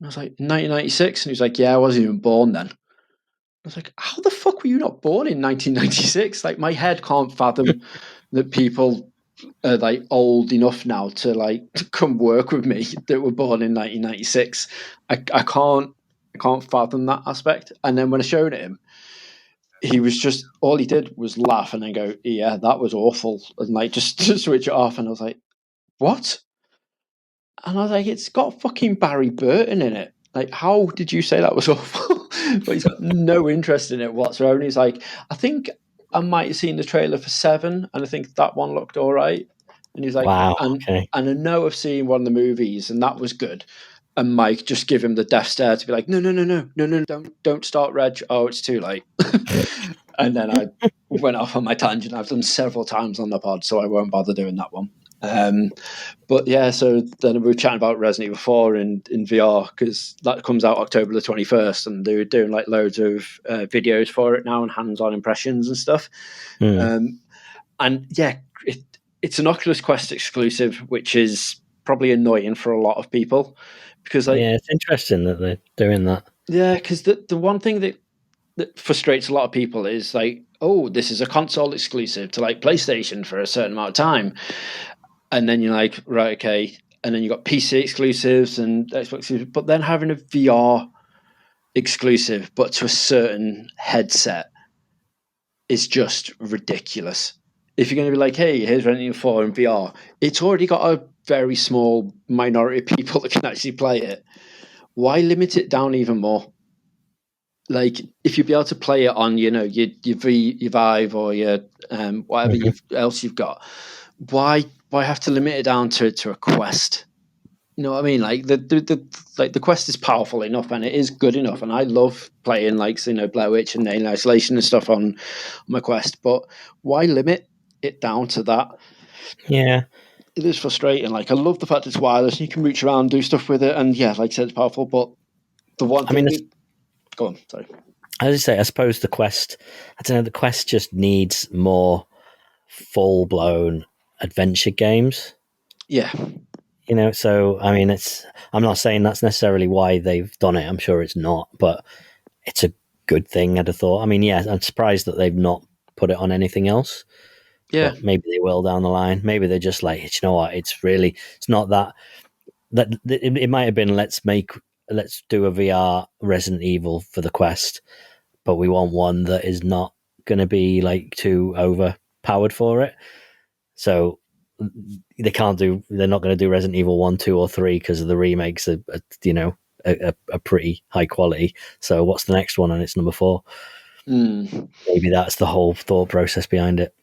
And I was like, 1996. And he was like, yeah, I wasn't even born then. I was like, how the fuck were you not born in 1996? Like, my head can't fathom that people are like old enough now to come work with me that were born in 1996. I can't fathom that aspect. And then when I showed it him, he was just, all he did was laugh and then go, yeah, that was awful, and just to switch it off. And I was like, what? And I was like, it's got fucking Barry Burton in it. Like, how did you say that was awful? But he's got no interest in it whatsoever. And he's like, I think I might have seen the trailer for 7, and I think that one looked all right. And he's like, wow, and I know I've seen one of the movies, and that was good. And Mike just give him the death stare to be like, no, don't start, Reg. Oh, it's too late. And then I went off on my tangent. I've done several times on the pod, so I won't bother doing that one. But yeah, so then we were chatting about Resident Evil 4 in VR, because that comes out October the 21st, and they were doing like loads of videos for it now and hands-on impressions and stuff. And yeah, it's an Oculus Quest exclusive, which is probably annoying for a lot of people, because it's interesting that they're doing that. Yeah, because the one thing that frustrates a lot of people is like, oh, this is a console exclusive to like PlayStation for a certain amount of time. And then you're like, right, okay. And then you got PC exclusives and Xbox exclusives, but then having a VR exclusive, but to a certain headset, is just ridiculous. If you're going to be like, hey, here's Resident Evil 4 in VR, it's already got a very small minority of people that can actually play it. Why limit it down even more? Like, if you'd be able to play it on, your Vive or your whatever else you've got, why have to limit it down to a Quest? You know what I mean? Like the Quest is powerful enough and it is good enough, and I love playing Blair Witch and Alien Isolation and stuff on my Quest. But why limit it down to that? Yeah, it is frustrating. Like, I love the fact it's wireless and you can reach around and do stuff with it, and yeah, like I said, it's powerful. But the one thing, go on, sorry. As I say, I suppose the Quest, the Quest just needs more full-blown adventure games. Yeah. So, I mean, I'm not saying that's necessarily why they've done it. I'm sure it's not, but it's a good thing, I'd have thought. I mean, yeah, I'm surprised that they've not put it on anything else. Yeah. But maybe they will down the line. Maybe they're just like, you know what? It's not that it might have been let's do a VR Resident Evil for the Quest, but we want one that is not going to be like too overpowered for it. So they're not going to do Resident Evil 1, 2, or 3 because the remakes are pretty high quality. So what's the next one? And it's number 4. Maybe that's the whole thought process behind it.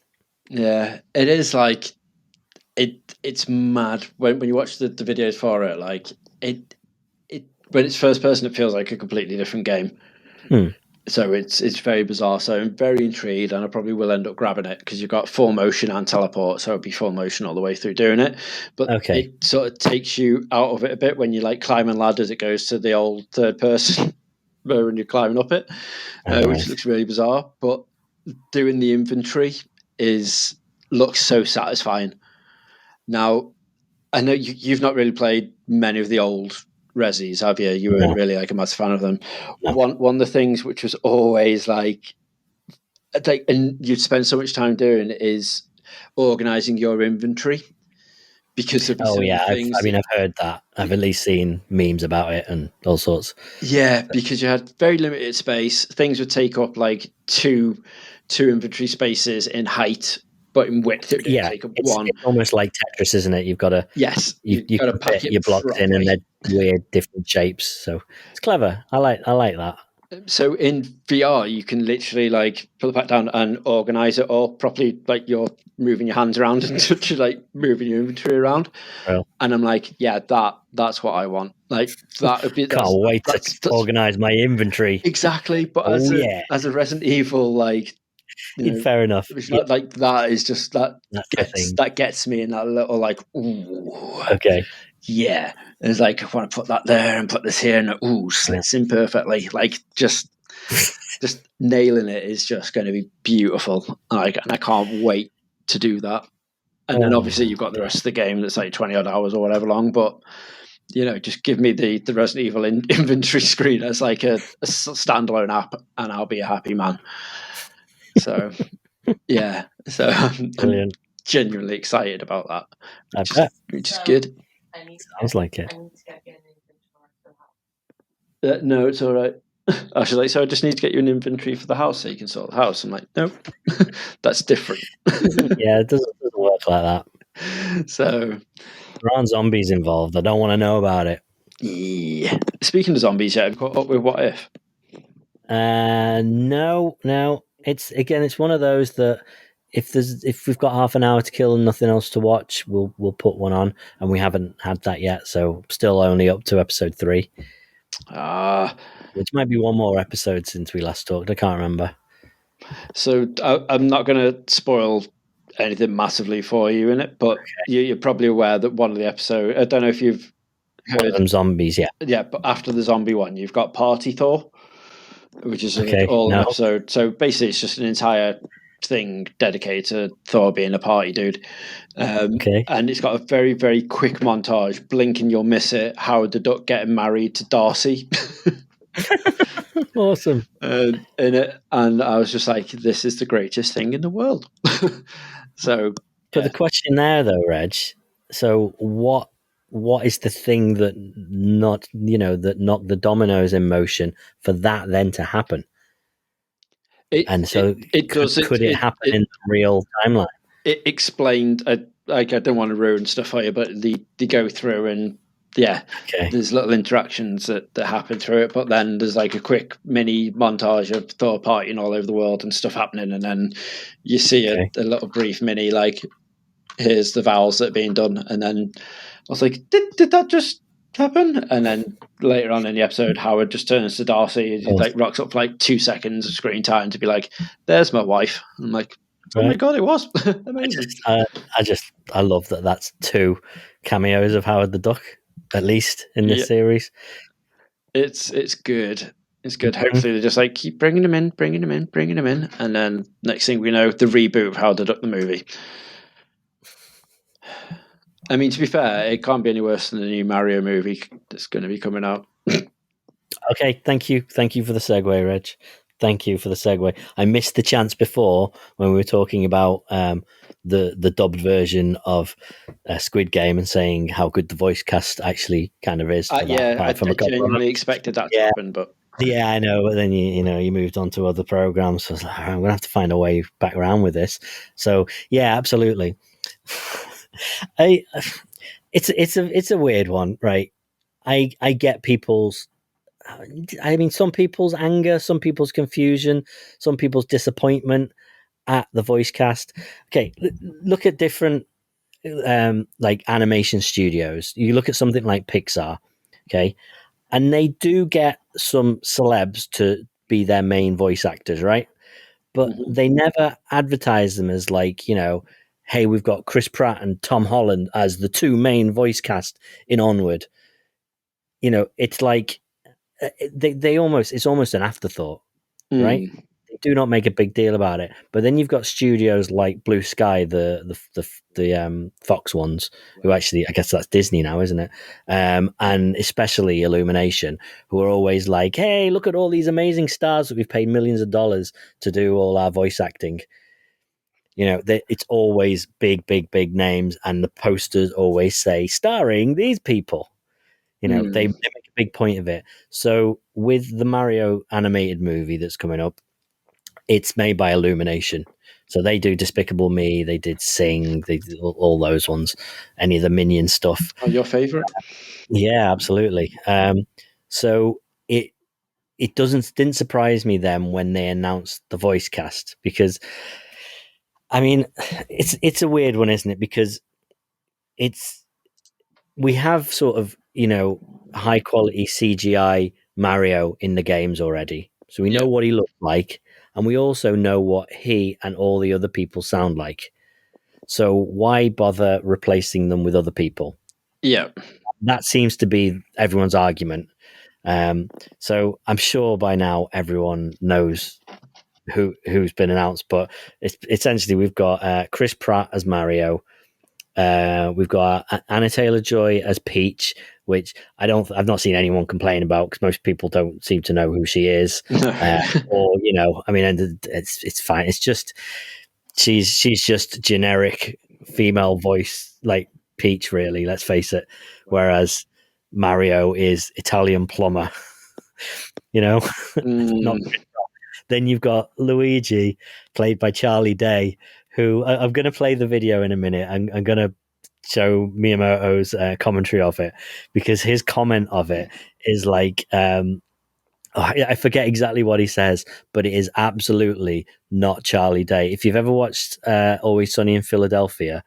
Yeah, it is like it's mad when you watch the videos for it. Like it when it's first person, it feels like a completely different game. So it's very bizarre. So I'm very intrigued, and I probably will end up grabbing it because you've got full motion and teleport, so it'll be full motion all the way through doing it. But it sort of takes you out of it a bit when you like climbing ladders. It goes to the old third person when you're climbing up it, which looks really bizarre. But doing the inventory looks so satisfying. Now, I know you've not really played many of the old Resis, have you? You weren't really like a massive fan of them. No. One of the things which was always like, and you'd spend so much time doing is organizing your inventory because there'd be things. I've heard that. I've at least seen memes about it and all sorts. Yeah, because you had very limited space. Things would take up like two inventory spaces in height. But in width, it would take up one. It's almost like Tetris, isn't it? You've got to you've got to pack it. You're blocked properly in, and they're weird, different shapes. So it's clever. I like that. So in VR, you can literally like put the pack down and organize it all properly. Like you're moving your hands around and you're like moving your inventory around. Well, and I'm like, yeah, that's what I want. Like that would be. Can't wait to organize my inventory. Exactly, but as a Resident Evil like. Fair enough. Like that is just that gets me in that little like ooh. Okay. Yeah. It's like I want to put that there and put this here and slits in perfectly. Like just nailing it is just going to be beautiful. And I can't wait to do that. And then obviously you've got the rest of the game that's like 20 odd hours or whatever long, but just give me the Resident Evil inventory screen as like a standalone app and I'll be a happy man. So, yeah. So I'm genuinely excited about that, which is good. Sounds like it. No, it's all right. Actually, like, so I just need to get you an inventory for the house so you can sort the house. I'm like, nope, that's different. Yeah, it doesn't work like that. So there aren't zombies involved. I don't want to know about it. Yeah. Speaking of zombies, have you caught up with What If? No. It's one of those that if we've got half an hour to kill and nothing else to watch, we'll put one on, and we haven't had that yet, so still only up to episode 3. Which might be one more episode since we last talked. I can't remember. So I'm not going to spoil anything massively for you in it, but you're probably aware that one of the episodes, I don't know if you've heard of them zombies, yeah, but after the zombie one, you've got Party Thor, which is an episode. So basically, it's just an entire thing dedicated to Thor being a party dude. And it's got a very, very quick montage. Blink and you'll miss it. Howard the Duck getting married to Darcy. Awesome. In it, and I was just like, "This is the greatest thing in the world." So, but the question there, though, Reg. So what is the thing that knocked the dominoes in motion for that then to happen? Could it happen in the real timeline? It explained. I don't want to ruin stuff for you, but they go through and there's little interactions that happen through it. But then there's like a quick mini montage of Thor partying all over the world and stuff happening, and then you see a little brief mini like, here's the vows that are being done, and then I was like, did that just happen? And then later on in the episode, Howard just turns to Darcy and he like rocks up for like 2 seconds of screen time to be like, "There's my wife." I'm like, "Oh my god, it was amazing!" I love that. That's 2 cameos of Howard the Duck, at least in this series. It's good. It's good. Mm-hmm. Hopefully they just like keep bringing them in, and then next thing we know, the reboot of Howard the Duck the movie. I mean, to be fair, it can't be any worse than the new Mario movie that's going to be coming out. Okay, thank you for the segue, Reg. Thank you for the segue. I missed the chance before when we were talking about the dubbed version of Squid Game and saying how good the voice cast actually kind of is. For that, Yeah, I apart from a couple genuinely of expected that to yeah, happen, but yeah, I know. But then you moved on to other programs. So I was like, I'm gonna have to find a way back around with this. So yeah, absolutely. It's a weird one, right? I get people's. I mean, some people's anger, some people's confusion, some people's disappointment at the voice cast. Okay, look at different like animation studios. You look at something like Pixar, okay, and they do get some celebs to be their main voice actors, right? But they never advertise them as like, hey, we've got Chris Pratt and Tom Holland as the two main voice cast in Onward. It's like they almost, it's almost an afterthought, right? They do not make a big deal about it. But then you've got studios like Blue Sky, the Fox ones, who actually, I guess that's Disney now, isn't it? And especially Illumination, who are always like, hey, look at all these amazing stars that we've paid millions of dollars to do all our voice acting. It's always big, big, big names, and the posters always say starring these people. They make a big point of it. So with the Mario animated movie that's coming up, it's made by Illumination. So they do Despicable Me, they did Sing, they did all those ones, any of the Minion stuff. Oh, your favourite? Yeah, absolutely. So it didn't surprise me then when they announced the voice cast, because I mean it's a weird one, isn't it? Because we have sort of high quality CGI Mario in the games already, so we know what he looks like, and we also know what he and all the other people sound like. So why bother replacing them with other people? Yeah, That seems to be everyone's argument. So I'm sure by now everyone knows who's been announced, but it's essentially we've got Chris Pratt as Mario. We've got Anna Taylor-Joy as Peach, which I've not seen anyone complain about, because most people don't seem to know who she is. Or I mean, and it's fine. It's just she's just generic female voice like Peach, really. Let's face it. Whereas Mario is Italian plumber. Not. Then you've got Luigi, played by Charlie Day, who I'm going to play the video in a minute. I'm going to show Miyamoto's commentary of it, because his comment of it is like, I forget exactly what he says, but it is absolutely not Charlie Day. If you've ever watched Always Sunny in Philadelphia,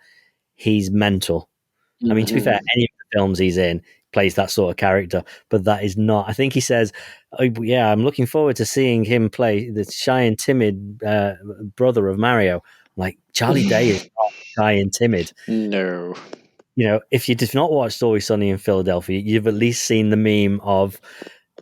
he's mental. I mean, to be fair, any of the films he's in plays that sort of character, but that is not. I think he says, oh, yeah, I'm looking forward to seeing him play the shy and timid brother of Mario. Like, Charlie Day is not shy and timid. No. If you've not watched Always Sunny in Philadelphia, you've at least seen the meme of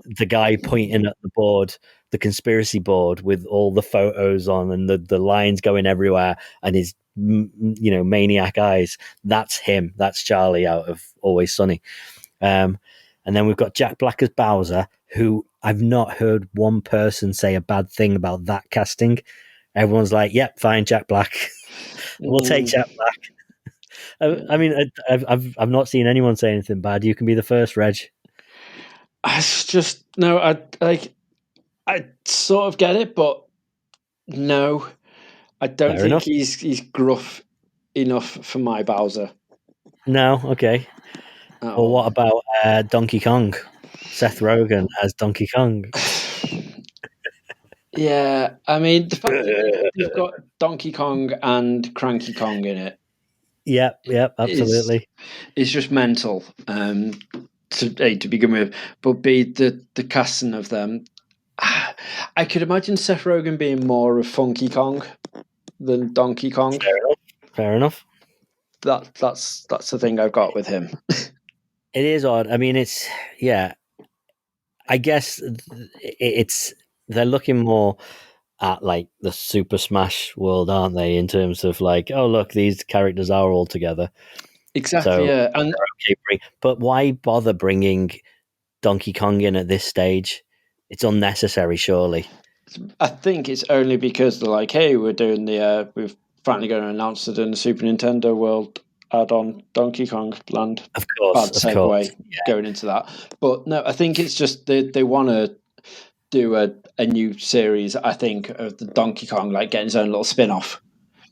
the guy pointing at the board, the conspiracy board, with all the photos on and the lines going everywhere, and his maniac eyes. That's him. That's Charlie out of Always Sunny. And then we've got Jack Black as Bowser, who I've not heard one person say a bad thing about that casting. Everyone's like, yep, fine, Jack Black. We'll take Jack Black. I mean, I've not seen anyone say anything bad. You can be the first, Reg. It's just no. I sort of get it, but no, I don't Fair enough. he's gruff enough for my Bowser. No, okay. Well, what about Donkey Kong? Seth Rogen as Donkey Kong. Yeah, I mean, the fact that they've got Donkey Kong and Cranky Kong in it. Yep, absolutely. It's just mental. To begin with, but B, the casting of them. I could imagine Seth Rogen being more of Funky Kong than Donkey Kong. Fair enough. That's the thing I've got with him. It is odd. I mean, I guess they're looking more at like the Super Smash world, aren't they? In terms of like, oh look, these characters are all together. Exactly. So, yeah, and but why bother bringing Donkey Kong in at this stage? It's unnecessary, surely. I think it's only because they're like, hey, we're doing we've finally going to announce it in the Super Nintendo World add-on Donkey Kong Land. Of course, Bad segue going into that. But no, I think it's just they want to do a new series, I think, of the Donkey Kong, like getting his own little spin-off.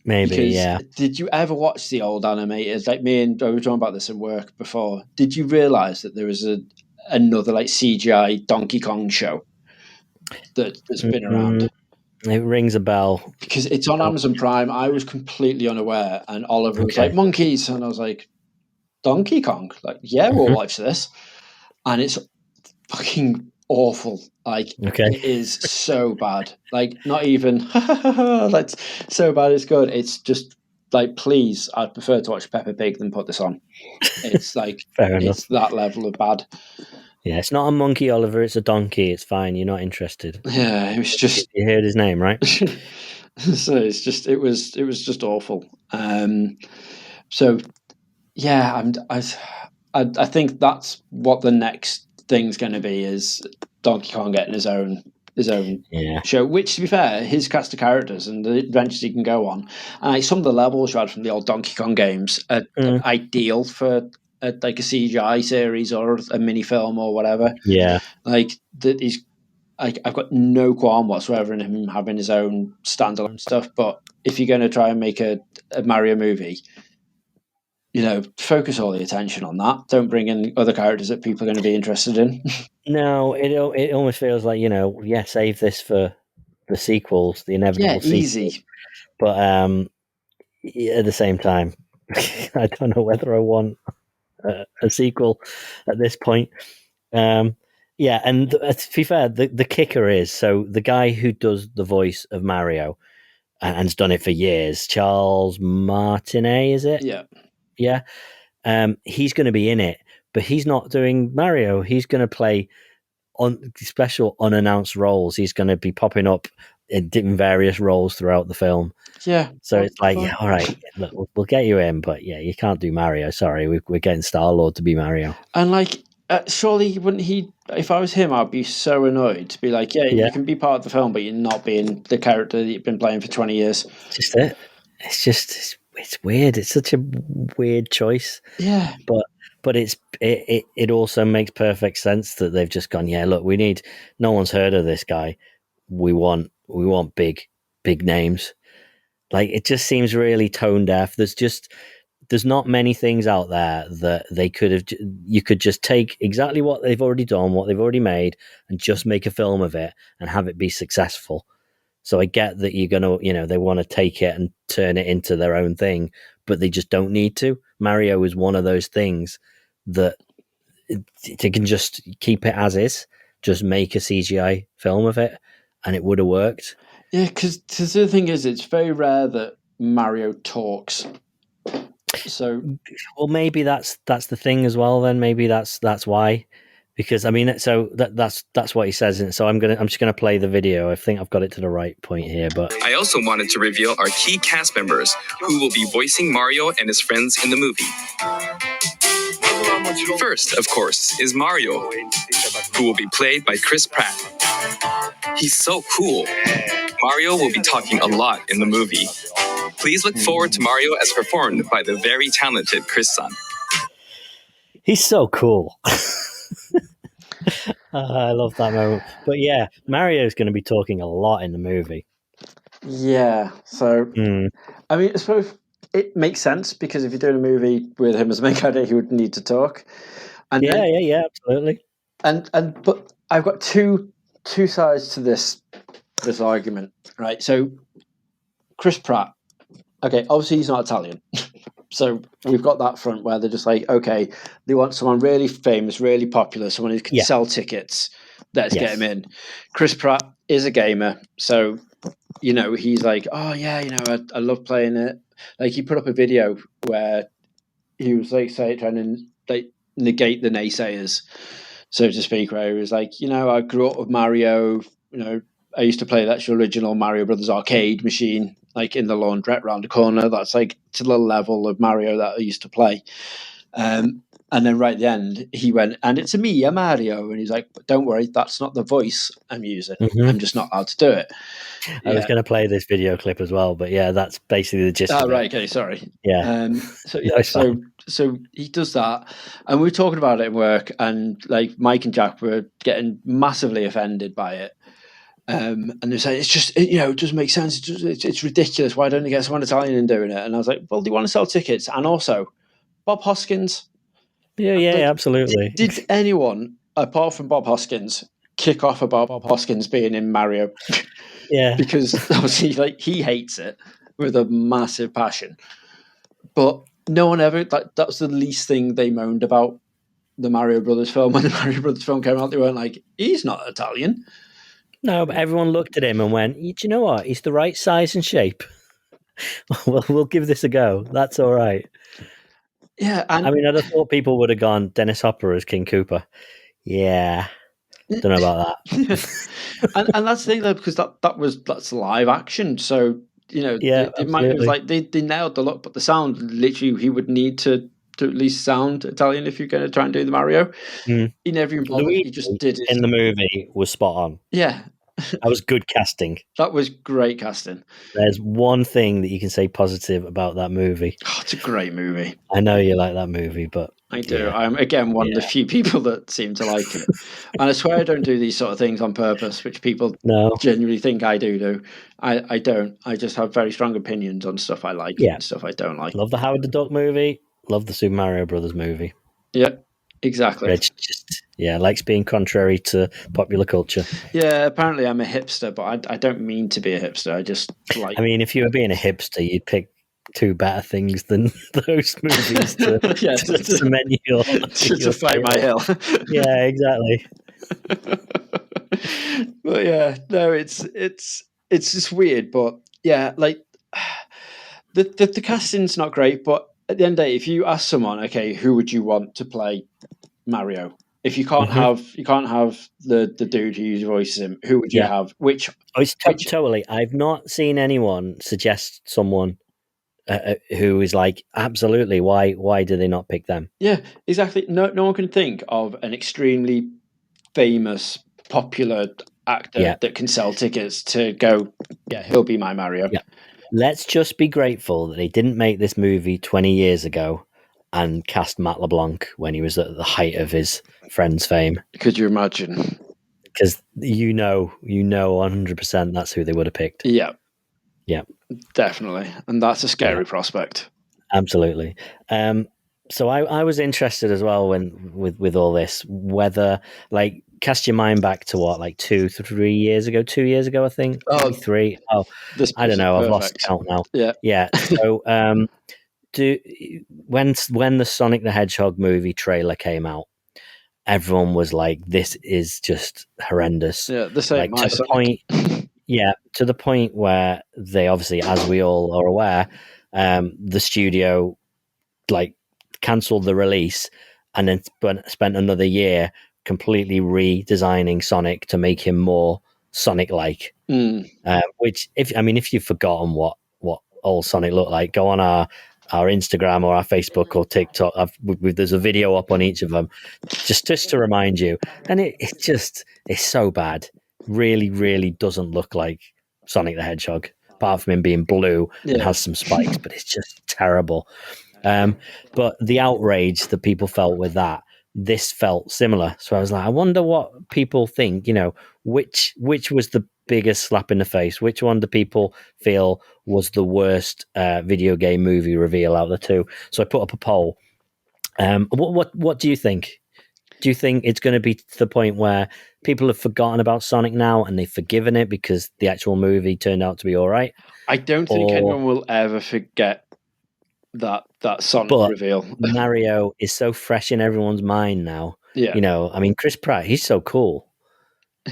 Maybe, because yeah. Did you ever watch the old animators? Like me and we were talking about this at work before. Did you realise that there was another like CGI Donkey Kong show that's been around? It rings a bell. Because it's on Amazon Prime. I was completely unaware, and Oliver was like, monkeys, and I was like, Donkey Kong? Like, yeah, we'll watch this. And it's fucking awful. Like, it is so bad. Like, not even, like, so bad it's good. It's just, like, please, I'd prefer to watch Peppa Pig than put this on. It's like, it's that level of bad. Yeah, it's not a monkey, Oliver. It's a donkey. It's fine. You're not interested. Yeah, it was just. You heard his name, right? So it's just it was just awful. So yeah, I think that's what the next thing's going to be is Donkey Kong getting his own show. Which, to be fair, his cast of characters and the adventures he can go on, and like some of the levels you had from the old Donkey Kong games are ideal for like a CGI series or a mini film or whatever. Yeah, like that he's. I've got no qualm whatsoever in him having his own standalone stuff. But if you're going to try and make a Mario movie, focus all the attention on that. Don't bring in other characters that people are going to be interested in. No, it almost feels like save this for the sequels, the inevitable sequels. Easy. But at the same time, I don't know whether I want a sequel at this point. Yeah, and to be fair, the kicker is, so the guy who does the voice of Mario and's done it for years, Charles Martinet, is it? Yeah. Yeah. He's going to be in it, but he's not doing Mario. He's going to play on special unannounced roles. He's going to be popping up in various roles throughout the film. Yeah. So it's like, all right, look, we'll get you in, but yeah, you can't do Mario. Sorry, we're getting Star-Lord to be Mario. And like, surely wouldn't he? If I was him, I'd be so annoyed to be like, yeah, you can be part of the film, but you're not being the character that you've been playing for 20 years. Just it. It's weird. It's such a weird choice. Yeah. But it also makes perfect sense that they've just gone, yeah, look, no one's heard of this guy. We want big names. Like, it just seems really tone deaf. There's not many things out there that you could just take exactly what they've already done, what they've already made, and just make a film of it and have it be successful. So I get that you're going to, they want to take it and turn it into their own thing, but they just don't need to. Mario is one of those things that they can just keep it as is, just make a CGI film of it, and it would have worked. Yeah, because the thing is, it's very rare that Mario talks. So, well, maybe that's the thing as well. Then maybe that's why, because I mean, so that's what he says. And so I'm just gonna play the video. I think I've got it to the right point here. But I also wanted to reveal our key cast members who will be voicing Mario and his friends in the movie. First, of course, is Mario, who will be played by Chris Pratt. He's so cool. Mario will be talking a lot in the movie. Please look forward to Mario as performed by the very talented Chris-san. He's so cool. I love that moment. But yeah, Mario's going to be talking a lot in the movie. Yeah. So, I mean, I suppose it makes sense because if you're doing a movie with him as a main character, he would need to talk. And yeah, absolutely. But I've got two sides to this argument, right? So, Chris Pratt. Okay, obviously he's not Italian. So we've got that front where they're just like, okay, they want someone really famous, really popular, someone who can sell tickets. Let's get him in. Chris Pratt is a gamer. So, he's like, oh yeah, I love playing it. Like, he put up a video where he was like, trying to like negate the naysayers, so to speak, where he was like, I grew up with Mario, I used to play that original Mario Brothers arcade machine, like in the laundrette round the corner. That's like to the level of Mario that I used to play. And then right at the end, he went, and it's me, I'm Mario. And he's like, but don't worry, that's not the voice I'm using. I'm just not allowed to do it. I was going to play this video clip as well, but yeah, that's basically the gist of it. Right, okay, sorry. Yeah. So he does that, and we were talking about it at work, and like Mike and Jack were getting massively offended by it. And they're saying, it's just, it doesn't make sense. It's ridiculous. Why don't they get someone Italian in doing it? And I was like, well, they want to sell tickets. And also, Bob Hoskins. Yeah, absolutely. Did anyone, apart from Bob Hoskins, kick off about Bob Hoskins being in Mario? Yeah. Because obviously, he hates it with a massive passion. But no one ever, that was the least thing they moaned about the Mario Brothers film. When the Mario Brothers film came out, they weren't like, he's not Italian. No, but everyone looked at him and went, do you know what? He's the right size and shape. We'll give this a go. That's all right. Yeah. And I mean, I'd have thought people would have gone Dennis Hopper as King Koopa. Yeah. Don't know about that. and that's the thing, though, because that's live action. So, they might have, like, they nailed the look, but the sound, literally, he would need to at least sound Italian if you're going to try and do the Mario. He never even bothered. He just did it. In the movie was spot on. Yeah. That was good casting. That was great casting. There's one thing that you can say positive about that movie. Oh, it's a great movie. I know you like that movie, but I do. Yeah. I'm, again, one of the few people that seem to like it. And I swear I don't do these sort of things on purpose, which people genuinely think I do. I don't. I just have very strong opinions on stuff I like and stuff I don't like. Love the Howard the Duck movie. Love the Super Mario Brothers movie. Yeah, exactly. Reg just likes being contrary to popular culture. Yeah, apparently I'm a hipster, but I don't mean to be a hipster. I just like... I mean, if you were being a hipster, you'd pick two better things than those movies to cement your... to fight my hill. Yeah, exactly. But yeah, no, it's just weird, but yeah, like the casting's not great, but at the end of the day, if you ask someone, okay, who would you want to play Mario? If you can't have the dude who voices him, who would you have? Totally. I've not seen anyone suggest someone who is like, absolutely, why do they not pick them? Yeah, exactly. No one can think of an extremely famous, popular actor that can sell tickets to go, yeah, he'll be my Mario. Yeah. Let's just be grateful that they didn't make this movie 20 years ago and cast Matt LeBlanc when he was at the height of his Friends fame. Could you imagine? Because you know 100% that's who they would have picked. Yeah. Yeah. Definitely. And that's a scary prospect. Absolutely. So I was interested as well with all this, whether, like, cast your mind back to what, like 2 years ago, I think. Oh, 3. Oh, I don't know. I've lost count now. Yeah. So, when the Sonic the Hedgehog movie trailer came out, everyone was like, "This is just horrendous." Yeah, the same. Like, to the point where they obviously, as we all are aware, the studio like cancelled the release and then spent another year completely redesigning Sonic to make him more Sonic-like. Which, if you've forgotten what old Sonic looked like, go on our Instagram or our Facebook or TikTok. There's a video up on each of them, just to remind you. And it's so bad. Really, really doesn't look like Sonic the Hedgehog, apart from him being blue and has some spikes. But it's just terrible. But the outrage that people felt with that, this felt similar. So I was like, I wonder what people think. Which was the biggest slap in the face? Which one do people feel was the worst video game movie reveal out of the two? So I put up a poll. What do you think? Do you think it's going to be to the point where people have forgotten about Sonic now and they've forgiven it because the actual movie turned out to be all right? I don't think anyone will ever forget that Sonic reveal. Mario is so fresh in everyone's mind now. Yeah. Chris Pratt, he's so cool.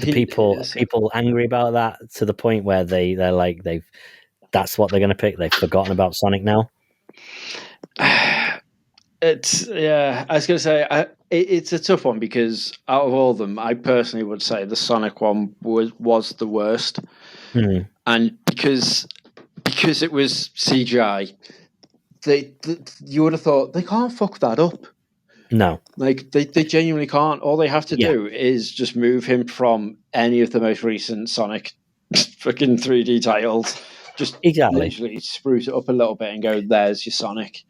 People angry about that to the point where they're like, that's what they're going to pick. They've forgotten about Sonic now. I was going to say it's a tough one because out of all of them, I personally would say the Sonic one was the worst, and because it was CGI, you would have thought they can't fuck that up. No. Like they genuinely can't. All they have to do is just move him from any of the most recent Sonic fucking 3D titles. Just literally spruce it up a little bit and go, there's your Sonic.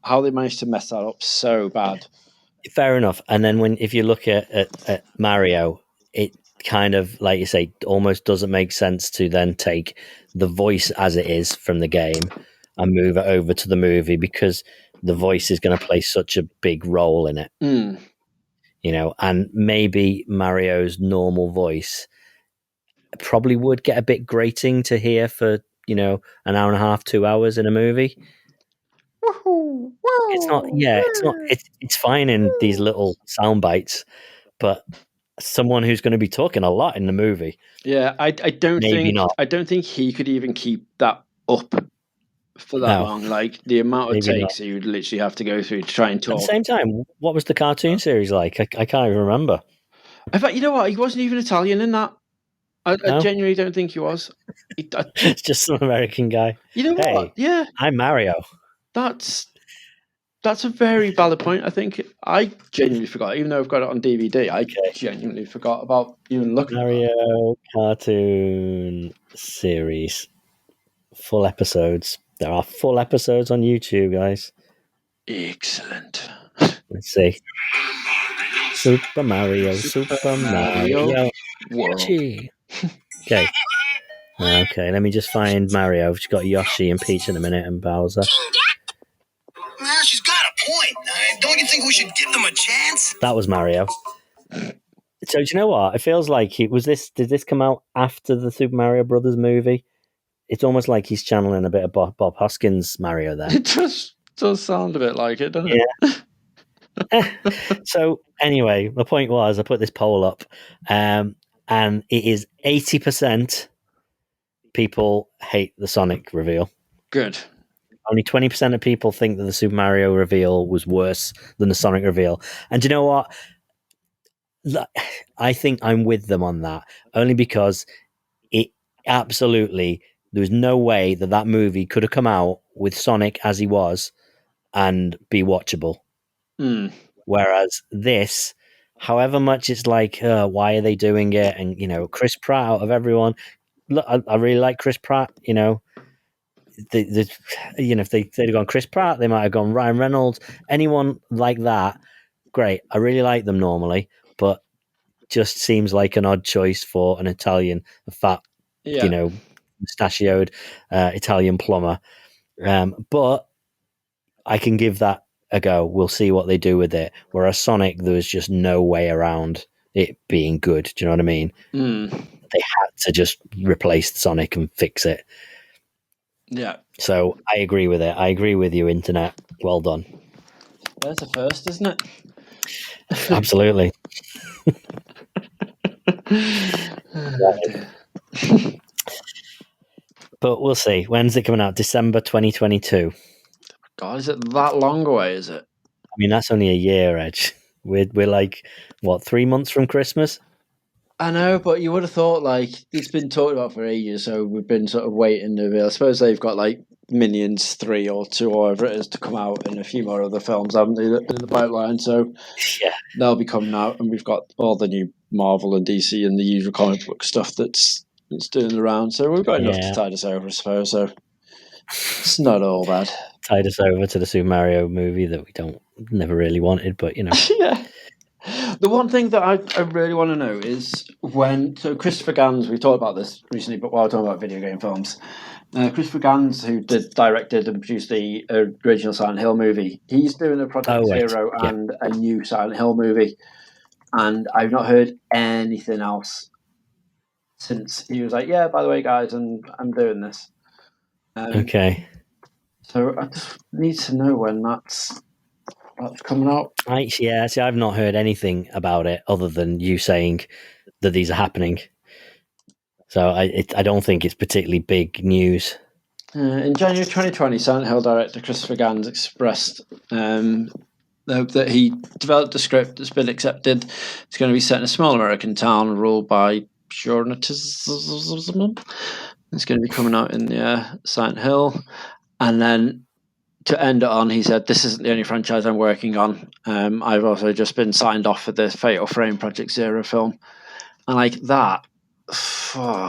How they managed to mess that up so bad. Fair enough. And then if you look at Mario, it kind of, like you say, almost doesn't make sense to then take the voice as it is from the game and move it over to the movie, because the voice is going to play such a big role in it. And maybe Mario's normal voice probably would get a bit grating to hear for, an hour and a half, 2 hours in a movie. It's fine in these little sound bites, but someone who's going to be talking a lot in the movie. Yeah, I don't think he could even keep that up for that long. Like the amount of takes he would literally have to go through to try and talk. At the same time, what was the cartoon series like? I can't even remember. In fact, you know what? He wasn't even Italian in that. I genuinely don't think he was. It's just some American guy. You know what? Yeah, I'm Mario. That's a very valid point. I think I genuinely forgot, even though I've got it on DVD. I genuinely forgot about even looking at Mario cartoon series, full episodes. There are full episodes on YouTube, guys. Excellent. Let's see. Super Mario. Yoshi. Okay. Let me just find Mario. She's got Yoshi and Peach in a minute, and Bowser. Well, she's got a point. Don't you think we should give them a chance? That was Mario. So do you know what? It feels like did this come out after the Super Mario Brothers movie? It's almost like he's channeling a bit of Bob Hoskins' Mario there. It does sound a bit like it, doesn't it? So anyway, the point was, I put this poll up, and it is 80% people hate the Sonic reveal. Good. Only 20% of people think that the Super Mario reveal was worse than the Sonic reveal. And do you know what? I think I'm with them on that, only because it absolutely, there was no way that movie could have come out with Sonic as he was and be watchable. Whereas this, however much it's like, why are they doing it? And, Chris Pratt out of everyone, look, I really like Chris Pratt, if they'd have gone Chris Pratt, they might have gone Ryan Reynolds, anyone like that. Great. I really like them normally, but just seems like an odd choice for an Italian, a fat, mustachioed Italian plumber. But I can give that a go. We'll see what they do with it. Whereas Sonic, there was just no way around it being good. Do you know what I mean? They had to just replace Sonic and fix it. Yeah. So I agree with it. I agree with you, Internet. Well done. That's a first, isn't it? Absolutely. But we'll see. When's it coming out? December 2022. God, is it that long away, is it? I mean, that's only a year, Edge. We're like, 3 months from Christmas? I know, but you would have thought, like, it's been talked about for ages, so we've been sort of waiting to I suppose they've got, like, Minions 3 or 2 or whatever it is to come out, and a few more other films, haven't they, in the pipeline, so they'll be coming out, and we've got all the new Marvel and DC and the usual comic book stuff that's doing around, so we've got enough to tide us over, I suppose, so it's not all bad. Tide us over to the Super Mario movie that we never really wanted, but, Yeah. The one thing that I really want to know is so Christopher Gans, we talked about this recently, but while we're talking about video game films, Christopher Gans, who directed and produced the original Silent Hill movie, he's doing a Project Zero and a new Silent Hill movie, and I've not heard anything else since he was like, yeah, by the way, guys, I'm doing this. Okay. So I just need to know when that's coming out. See, I've not heard anything about it other than you saying that these are happening. So I don't think it's particularly big news. In January 2020, Silent Hill director Christopher Gans expressed that he developed a script that's been accepted. It's going to be set in a small American town ruled by Puritanism. It's going to be coming out in Silent Hill. And then to end it on, he said, "This isn't the only franchise I'm working on. I've also just been signed off for the Fatal Frame Project Zero film." And like that,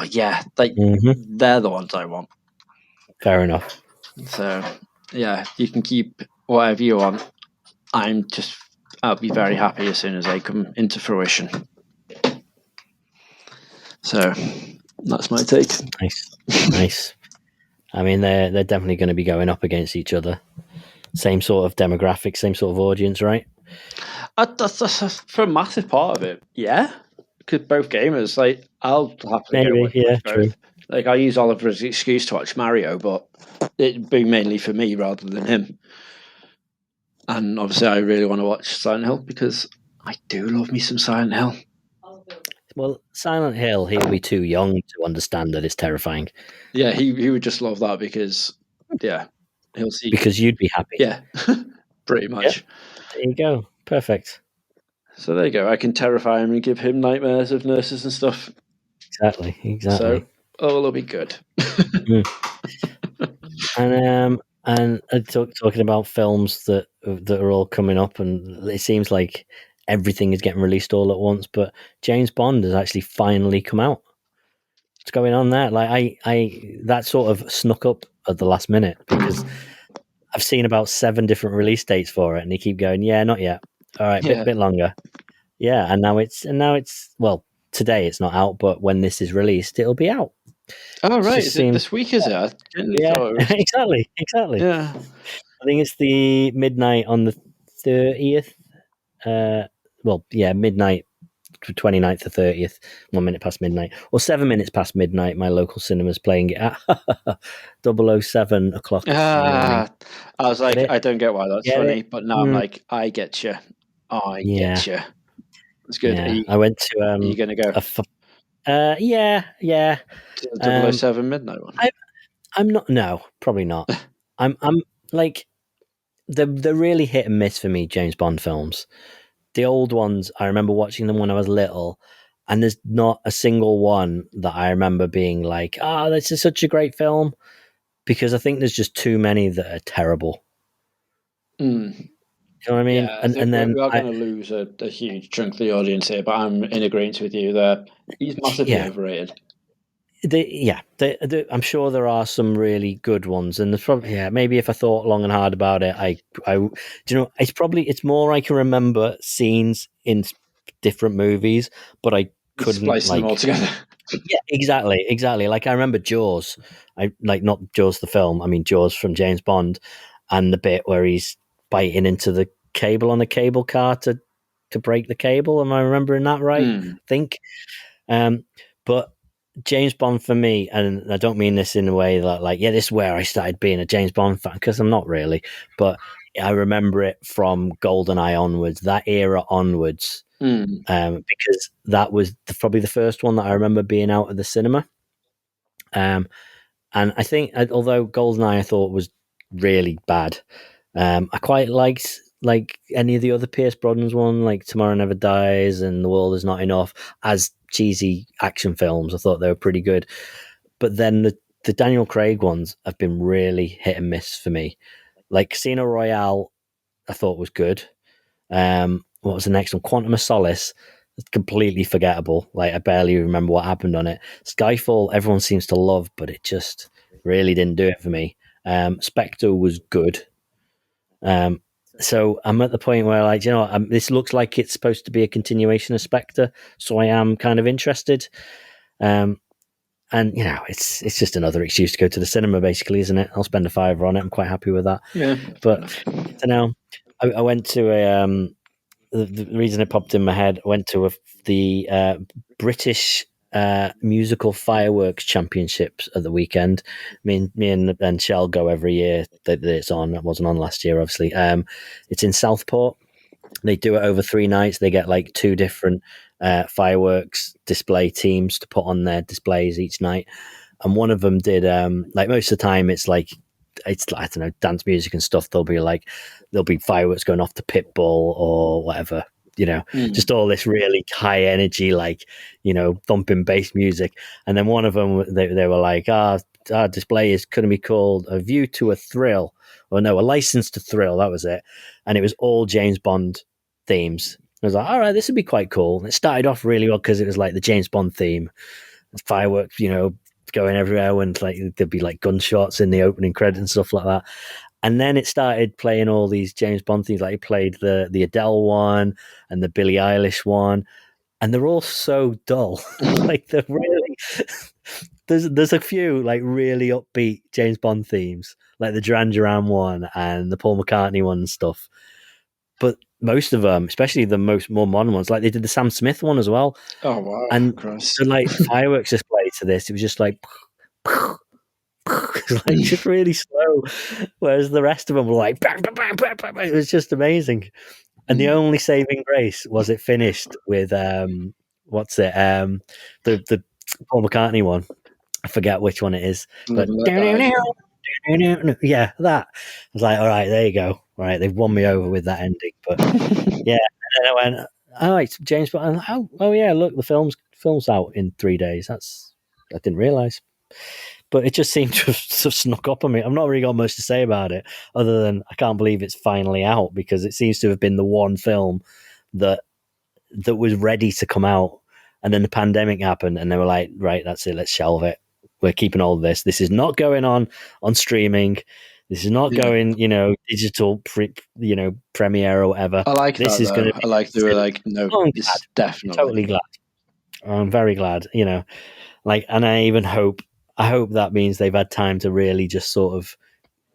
yeah, like they're the ones I want. Fair enough. So yeah, you can keep whatever you want. I'll be very happy as soon as they come into fruition. So that's my take. Nice. I mean, they're definitely going to be going up against each other. Same sort of demographic, same sort of audience, right? That's for a massive part of it, yeah. Because both gamers, like, I'll happily go watch both. True. Like, I use Oliver as an excuse to watch Mario, but it'd be mainly for me rather than him. And obviously, I really want to watch Silent Hill because I do love me some Silent Hill. Well, Silent Hill, he'll be too young to understand that it's terrifying. Yeah, he would just love that because, yeah, he'll see. Because you'd be happy. Yeah, pretty much. Yep. There you go. Perfect. So there you go. I can terrify him and give him nightmares of nurses and stuff. Exactly. So all will be good. And talking about films that are all coming up, and it seems like everything is getting released all at once. But James Bond has actually finally come out. What's going on there? Like I that sort of snuck up at the last minute because I've seen about 7 different release dates for it, and they keep going, yeah, not yet. All right, bit longer. Yeah, and now it's well, today it's not out, but when this is released, it'll be out. Oh right, this week is it? Exactly. Yeah, I think it's the midnight on the 30th. Midnight, 29th to 30th, 1 minute past midnight, or 7 minutes past midnight. My local cinema's playing it at 007 o'clock. I was like, I don't get why that's funny, but now I'm like, I get you. Get you. It's good. Yeah. I went to. Are you going to go? Yeah. 007 midnight one. I'm not. No, probably not. I'm like, they're really hit and miss for me. James Bond films. The old ones, I remember watching them when I was little, and there's not a single one that I remember being like, "Oh, this is such a great film," because I think there's just too many that are terrible. You know what I mean? Yeah, and then we are going to lose a huge chunk of the audience here, but I'm in agreement with you there. He's massively overrated. I'm sure there are some really good ones, and there's probably maybe if I thought long and hard about it, it's more I can remember scenes in different movies, but I couldn't splice them all together. Yeah, exactly. Like I remember Jaws, not Jaws the film. I mean Jaws from James Bond, and the bit where he's biting into the cable on a cable car to break the cable. Am I remembering that right? I think, but. James Bond for me, and I don't mean this in a way that this is where I started being a James Bond fan, because I'm not really, but I remember it from GoldenEye onwards, that era onwards, because that was probably the first one that I remember being out of the cinema. And I think, although GoldenEye I thought was really bad, I quite liked any of the other Pierce Brosnan one, like Tomorrow Never Dies and The World Is Not Enough, as cheesy action films. I thought they were pretty good. But then the Daniel Craig ones have been really hit and miss for me. Like Casino Royale, I thought was good. What was the next one? Quantum of Solace, completely forgettable. Like I barely remember what happened on it. Skyfall, everyone seems to love, but it just really didn't do it for me. Spectre was good. So I'm at the point where, this looks like it's supposed to be a continuation of Spectre, so I am kind of interested. And it's just another excuse to go to the cinema, basically, isn't it? I'll spend $5 on it. I'm quite happy with that. Yeah, but I don't know. I went to the reason it popped in my head. I went to the British musical fireworks championships at the weekend. Me and Shell go every year that it's on. It wasn't on last year, obviously. It's in Southport. They do it over 3 nights. They get 2 different fireworks display teams to put on their displays each night, and one of them did most of the time it's I don't know, dance music and stuff. There'll be fireworks going off to Pitbull or whatever, just all this really high energy, like, thumping bass music. And then one of them, they were like, our display is going to be called A View to a Thrill, or no, A License to Thrill. That was it. And it was all James Bond themes. I was like, all right, this would be quite cool. And it started off really well because it was like the James Bond theme, fireworks, going everywhere, and like there'd be like gunshots in the opening credits and stuff like that. And then it started playing all these James Bond themes. Like it played the Adele one and the Billie Eilish one, and they're all so dull. Like they're really there's a few like really upbeat James Bond themes, like the Duran Duran one and the Paul McCartney one and stuff. But most of them, especially the more modern ones, like they did the Sam Smith one as well. Oh wow! And the like fireworks display to this, it was just like, like just really slow. Whereas the rest of them were like, bang, bang, bang, bang, bang, bang. It was just amazing. And the only saving grace was it finished with what's it? The Paul McCartney one. I forget which one it is, but yeah, that. I was like, all right, there you go. All right, they've won me over with that ending. But yeah, and then I went, all right, James Bond. Oh yeah, look, the film's out in 3 days. I didn't realize, but it just seemed to have snuck up on me. I've not really got much to say about it, other than I can't believe it's finally out, because it seems to have been the one film that was ready to come out, and then the pandemic happened, and they were like, right, that's it, let's shelve it. We're keeping all of this. This is not going on streaming. This is not going, digital, premiere or whatever. I like this. That, is going to. I like they were like, no, this is definitely. Totally glad. I'm very glad. Like, and I even hope that means they've had time to really just sort of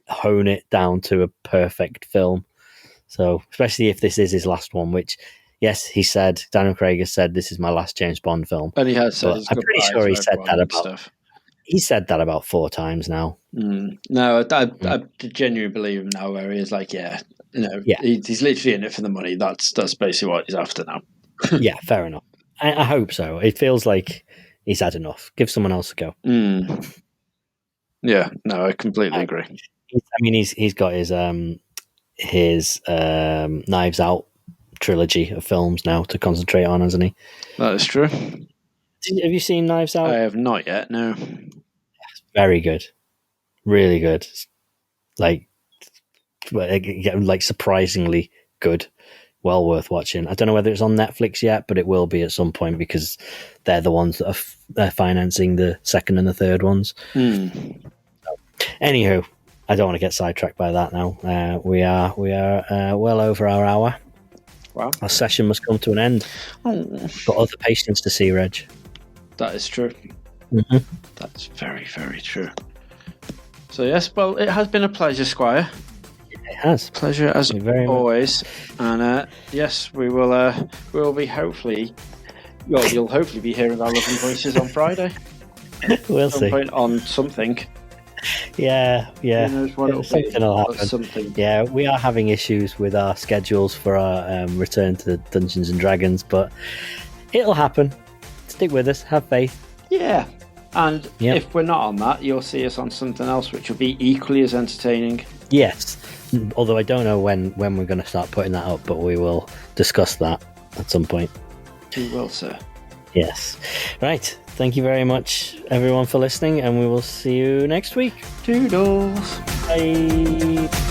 hone it down to a perfect film. So, especially if this is his last one, which, yes, he said, Daniel Craig has said, this is my last James Bond film. And he has said, I'm pretty sure he said that about stuff. He said that about 4 times now. No, I genuinely believe him now, where he is like, he's literally in it for the money. That's basically what he's after now. Yeah, fair enough. I hope so. It feels like he's had enough. Give someone else a go. Yeah, no, I completely agree. I mean, he's got his Knives Out trilogy of films now to concentrate on, hasn't he? That is true. Have you seen Knives Out? I have not yet, no. Very good. Really good. Like surprisingly good. Well worth watching. I don't know whether it's on Netflix yet, but it will be at some point, because they're the ones that are financing the second and the third ones. So, anywho, I don't want to get sidetracked by that now. We are well over our hour. Wow. Our session must come to an end. Got other patients to see, Reg. That is true. Mm-hmm. That's very, very true. So yes, well, it has been a pleasure, Squire. It has. Pleasure as always. And yes, we will be hopefully. Well, you'll hopefully be hearing our lovely voices on Friday. We'll see. Point on something. Yeah. Who knows what it'll something be, will happen. Something. Yeah, we are having issues with our schedules for our return to Dungeons and Dragons, but it'll happen. Stick with us. Have faith. Yeah. And if we're not on that, you'll see us on something else which will be equally as entertaining. Yes. Although I don't know when we're going to start putting that up, but we will discuss that at some point. We will, sir. Yes. Right. Thank you very much, everyone, for listening, and we will see you next week. Toodles. Bye.